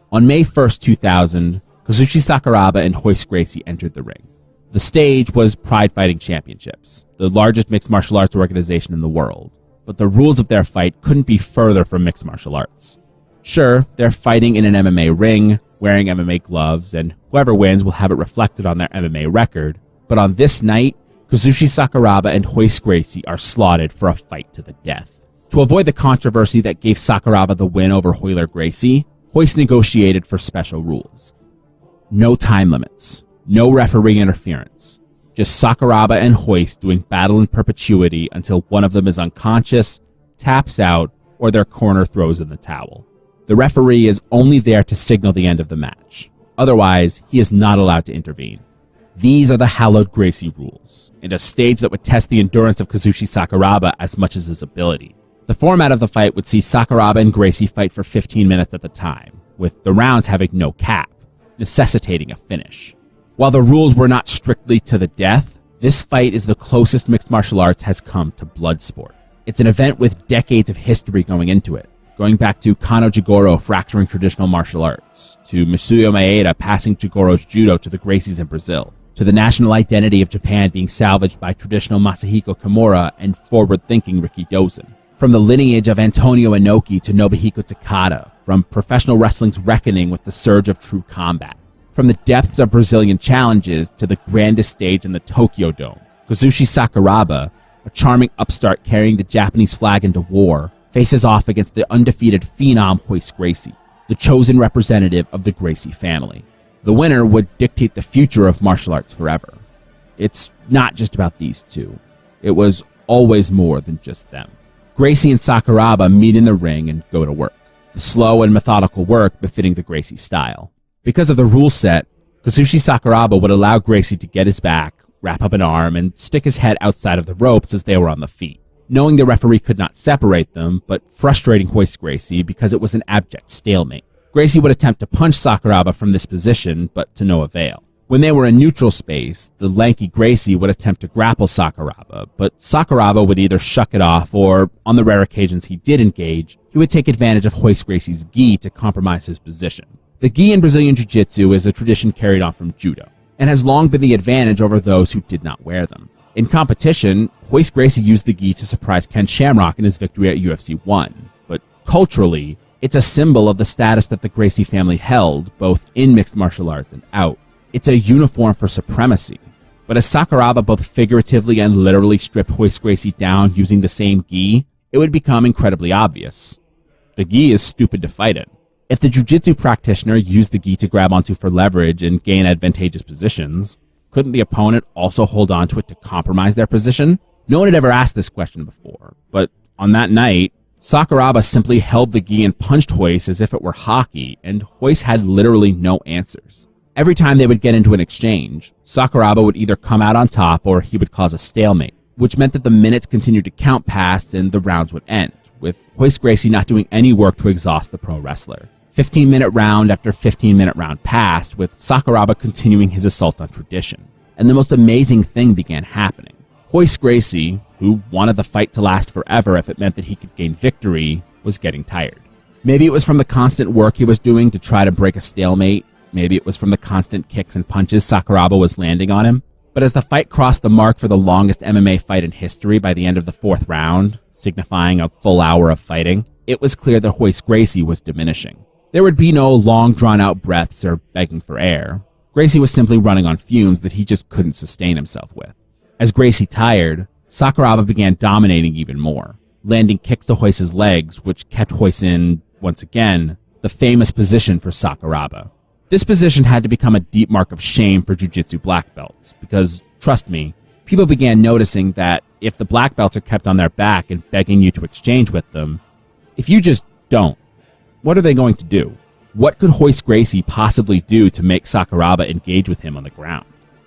On May 1st, 2000, Kazushi Sakuraba and Royce Gracie entered the ring. The stage was Pride Fighting Championships, the largest mixed martial arts organization in the world, but the rules of their fight couldn't be further from mixed martial arts. Sure, they're fighting in an MMA ring, wearing MMA gloves, and whoever wins will have it reflected on their MMA record, but on this night, Kazushi Sakuraba and Royce Gracie are slotted for a fight to the death. To avoid the controversy that gave Sakuraba the win over Royce Gracie, Royce negotiated for special rules. No time limits, no referee interference, just Sakuraba and Royce doing battle in perpetuity until one of them is unconscious, taps out, or their corner throws in the towel. The referee is only there to signal the end of the match. Otherwise, he is not allowed to intervene. These are the hallowed Gracie rules, and a stage that would test the endurance of Kazushi Sakuraba as much as his ability. The format of the fight would see Sakuraba and Gracie fight for 15 minutes at a time, with the rounds having no cap, necessitating a finish. While the rules were not strictly to the death, this fight is the closest mixed martial arts has come to blood sport. It's an event with decades of history going into it, going back to Kano Jigoro fracturing traditional martial arts, to Mitsuyo Maeda passing Jigoro's judo to the Gracies in Brazil, to the national identity of Japan being salvaged by traditional Masahiko Kimura and forward-thinking Riki Dozen. From the lineage of Antonio Inoki to Nobuhiko Takada, from professional wrestling's reckoning with the surge of true combat, from the depths of Brazilian challenges to the grandest stage in the Tokyo Dome, Kazushi Sakuraba, a charming upstart carrying the Japanese flag into war, faces off against the undefeated phenom Royce Gracie, the chosen representative of the Gracie family. The winner would dictate the future of martial arts forever. It's not just about these two. It was always more than just them. Gracie and Sakuraba meet in the ring and go to work. The slow and methodical work befitting the Gracie style. Because of the rule set, Kazushi Sakuraba would allow Gracie to get his back, wrap up an arm, and stick his head outside of the ropes as they were on the feet, knowing the referee could not separate them, but frustrating Royce Gracie because it was an abject stalemate. Gracie would attempt to punch Sakuraba from this position, but to no avail. When they were in neutral space, the lanky Gracie would attempt to grapple Sakuraba, but Sakuraba would either shuck it off or, on the rare occasions he did engage, he would take advantage of Royce Gracie's gi to compromise his position. The gi in Brazilian Jiu-Jitsu is a tradition carried on from Judo, and has long been the advantage over those who did not wear them. In competition, Royce Gracie used the gi to surprise Ken Shamrock in his victory at UFC 1, but culturally, it's a symbol of the status that the Gracie family held, both in mixed martial arts and out. It's a uniform for supremacy. But as Sakuraba both figuratively and literally stripped Royce Gracie down using the same gi, it would become incredibly obvious. The gi is stupid to fight in. If the jiu-jitsu practitioner used the gi to grab onto for leverage and gain advantageous positions, couldn't the opponent also hold on to it to compromise their position? No one had ever asked this question before, but on that night, Sakuraba simply held the gi and punched Royce as if it were hockey, and Royce had literally no answers. Every time they would get into an exchange, Sakuraba would either come out on top or he would cause a stalemate, which meant that the minutes continued to count past and the rounds would end, with Royce Gracie not doing any work to exhaust the pro wrestler. 15-minute round after 15-minute round passed, with Sakuraba continuing his assault on tradition. And the most amazing thing began happening. Royce Gracie, who wanted the fight to last forever if it meant that he could gain victory, was getting tired. Maybe it was from the constant work he was doing to try to break a stalemate. Maybe it was from the constant kicks and punches Sakuraba was landing on him. But as the fight crossed the mark for the longest MMA fight in history by the end of the fourth round, signifying a full hour of fighting, it was clear that Royce Gracie was diminishing. There would be no long drawn-out breaths or begging for air. Gracie was simply running on fumes that he just couldn't sustain himself with. As Gracie tired, Sakuraba began dominating even more, landing kicks to Royce's legs, which kept Royce in, once again, the famous position for Sakuraba. This position had to become a deep mark of shame for jiu-jitsu black belts, because, trust me, people began noticing that if the black belts are kept on their back and begging you to exchange with them, if you just don't, what are they going to do? What could Royce Gracie possibly do to make Sakuraba engage with him on the ground?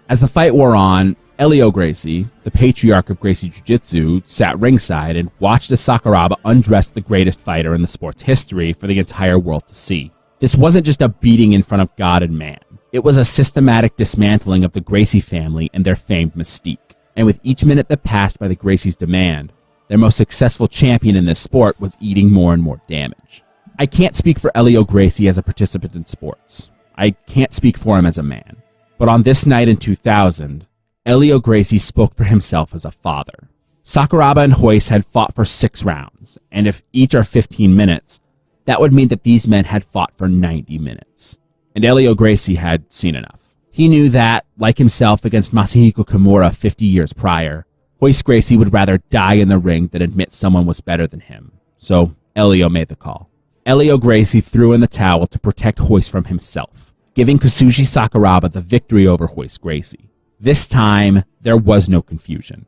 As the fight wore on, Elio Gracie, the patriarch of Gracie Jiu-Jitsu, sat ringside and watched as Sakuraba undressed the greatest fighter in the sport's history for the entire world to see. This wasn't just a beating in front of God and man. It was a systematic dismantling of the Gracie family and their famed mystique. And with each minute that passed by the Gracie's demand, their most successful champion in this sport was eating more and more damage. I can't speak for Elio Gracie as a participant in sports. I can't speak for him as a man. But on this night in 2000, Elio Gracie spoke for himself as a father. Sakuraba and Royce had fought for 6 rounds, and if each are 15 minutes, that would mean that these men had fought for 90 minutes. And Elio Gracie had seen enough. He knew that, like himself against Masahiko Kimura 50 years prior, Royce Gracie would rather die in the ring than admit someone was better than him. So Elio made the call. Elio Gracie threw in the towel to protect Royce from himself, giving Kazushi Sakuraba the victory over Royce Gracie. This time, there was no confusion.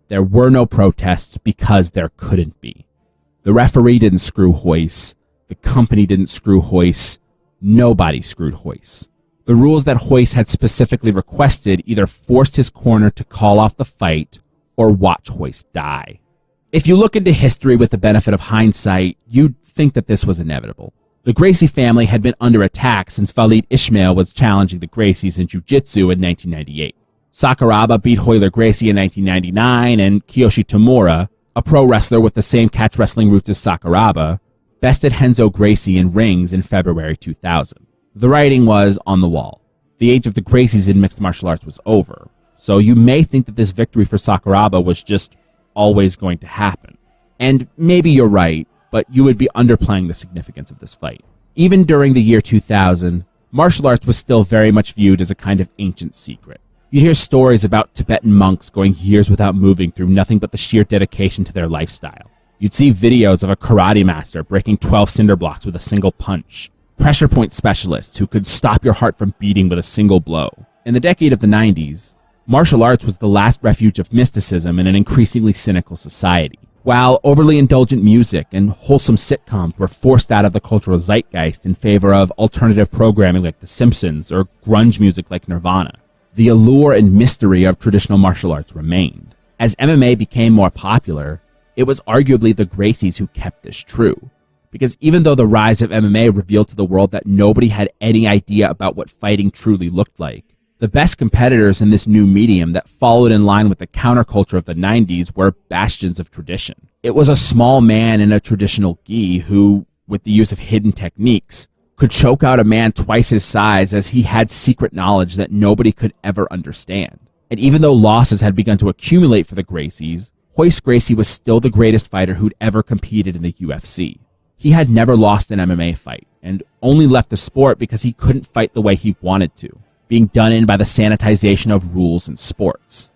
There were no protests because there couldn't be. The referee didn't screw Royce. The company didn't screw Royce. Nobody screwed Royce. The rules that Royce had specifically requested either forced his corner to call off the fight or watch Royce die. If you look into history with the benefit of hindsight, you'd think that this was inevitable. The Gracie family had been under attack since Khalid Ismail was challenging the Gracies in jiu-jitsu in 1998. Sakuraba beat Royce Gracie in 1999, and Kiyoshi Tamura, a pro wrestler with the same catch wrestling roots as Sakuraba, bested Renzo Gracie in rings in February 2000. The writing was on the wall. The age of the Gracies in mixed martial arts was over, so you may think that this victory for Sakuraba was just always going to happen. And maybe you're right, but you would be underplaying the significance of this fight. Even during the year 2000, martial arts was still very much viewed as a kind of ancient secret. You'd hear stories about Tibetan monks going years without moving through nothing but the sheer dedication to their lifestyle. You'd see videos of a karate master breaking 12 cinder blocks with a single punch, pressure point specialists who could stop your heart from beating with a single blow. In the decade of the 90s, martial arts was the last refuge of mysticism in an increasingly cynical society. While overly indulgent music and wholesome sitcoms were forced out of the cultural zeitgeist in favor of alternative programming like The Simpsons or grunge music like Nirvana, the allure and mystery of traditional martial arts remained. As MMA became more popular, it was arguably the Gracies who kept this true. Because even though the rise of MMA revealed to the world that nobody had any idea about what fighting truly looked like, the best competitors in this new medium that followed in line with the counterculture of the 90s were bastions of tradition. It was a small man in a traditional gi who, with the use of hidden techniques, could choke out a man twice his size as he had secret knowledge that nobody could ever understand. And even though losses had begun to accumulate for the Gracies, Royce Gracie was still the greatest fighter who'd ever competed in the UFC. He had never lost an MMA fight, and only left the sport because he couldn't fight the way he wanted to, being done in by the sanitization of rules and sports.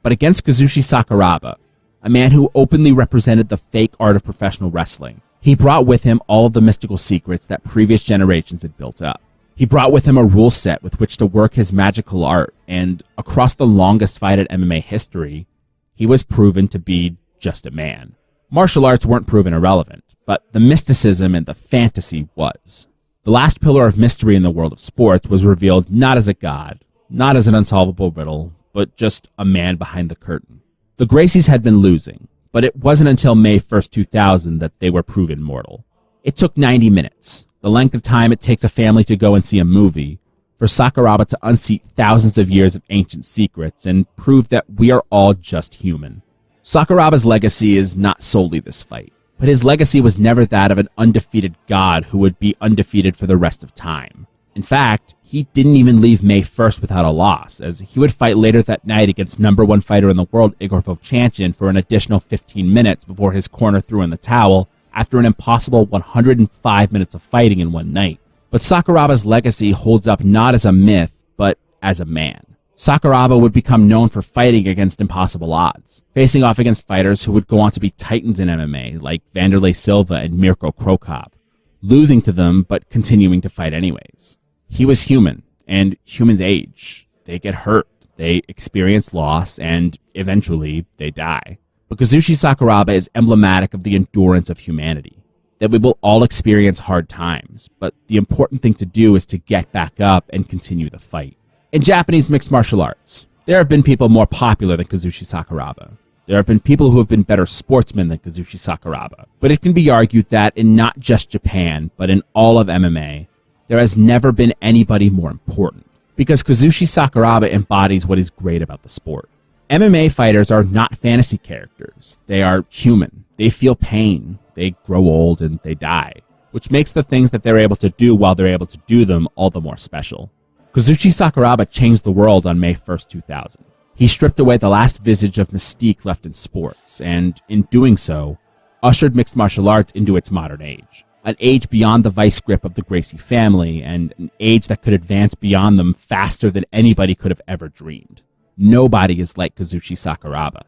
But against Kazushi Sakuraba, a man who openly represented the fake art of professional wrestling, he brought with him all of the mystical secrets that previous generations had built up. He brought with him a rule set with which to work his magical art, and across the longest fight at MMA history, he was proven to be just a man. Martial arts weren't proven irrelevant, but the mysticism and the fantasy was. The last pillar of mystery in the world of sports was revealed not as a god, not as an unsolvable riddle, but just a man behind the curtain. The Gracies had been losing, but it wasn't until May 1st, 2000 that they were proven mortal. It took 90 minutes, the length of time it takes a family to go and see a movie, for Sakuraba to unseat thousands of years of ancient secrets and prove that we are all just human. Sakuraba's legacy is not solely this fight, but his legacy was never that of an undefeated god who would be undefeated for the rest of time. In fact, he didn't even leave May 1st without a loss, as he would fight later that night against #1 fighter in the world Igor Vovchanchyn for an additional 15 minutes before his corner threw in the towel after an impossible 105 minutes of fighting in one night. But Sakuraba's legacy holds up not as a myth, but as a man. Sakuraba would become known for fighting against impossible odds, facing off against fighters who would go on to be titans in MMA, like Vanderlei Silva and Mirko Cro Cop, losing to them but continuing to fight anyways. He was human, and humans age. They get hurt, they experience loss, and eventually they die. But Kazushi Sakuraba is emblematic of the endurance of humanity, that we will all experience hard times, but the important thing to do is to get back up and continue the fight. In Japanese mixed martial arts, there have been people more popular than Kazushi Sakuraba. There have been people who have been better sportsmen than Kazushi Sakuraba. But it can be argued that in not just Japan, but in all of MMA, there has never been anybody more important, because Kazushi Sakuraba embodies what is great about the sport. MMA fighters are not fantasy characters. They are human. They feel pain. They grow old and they die, which makes the things that they're able to do while they're able to do them all the more special. Kazushi Sakuraba changed the world on May 1st, 2000. He stripped away the last vestige of mystique left in sports, and in doing so, ushered mixed martial arts into its modern age. An age beyond the vice grip of the Gracie family, and an age that could advance beyond them faster than anybody could have ever dreamed. Nobody is like Kazushi Sakuraba.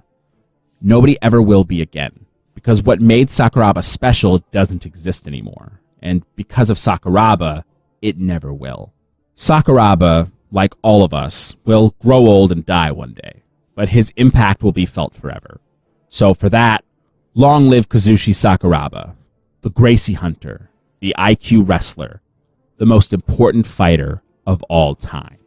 Nobody ever will be again, because what made Sakuraba special doesn't exist anymore, and because of Sakuraba, it never will. Sakuraba, like all of us, will grow old and die one day, but his impact will be felt forever. So for that, Long live Kazushi Sakuraba, the Gracie hunter, the IQ wrestler, the most important fighter of all time.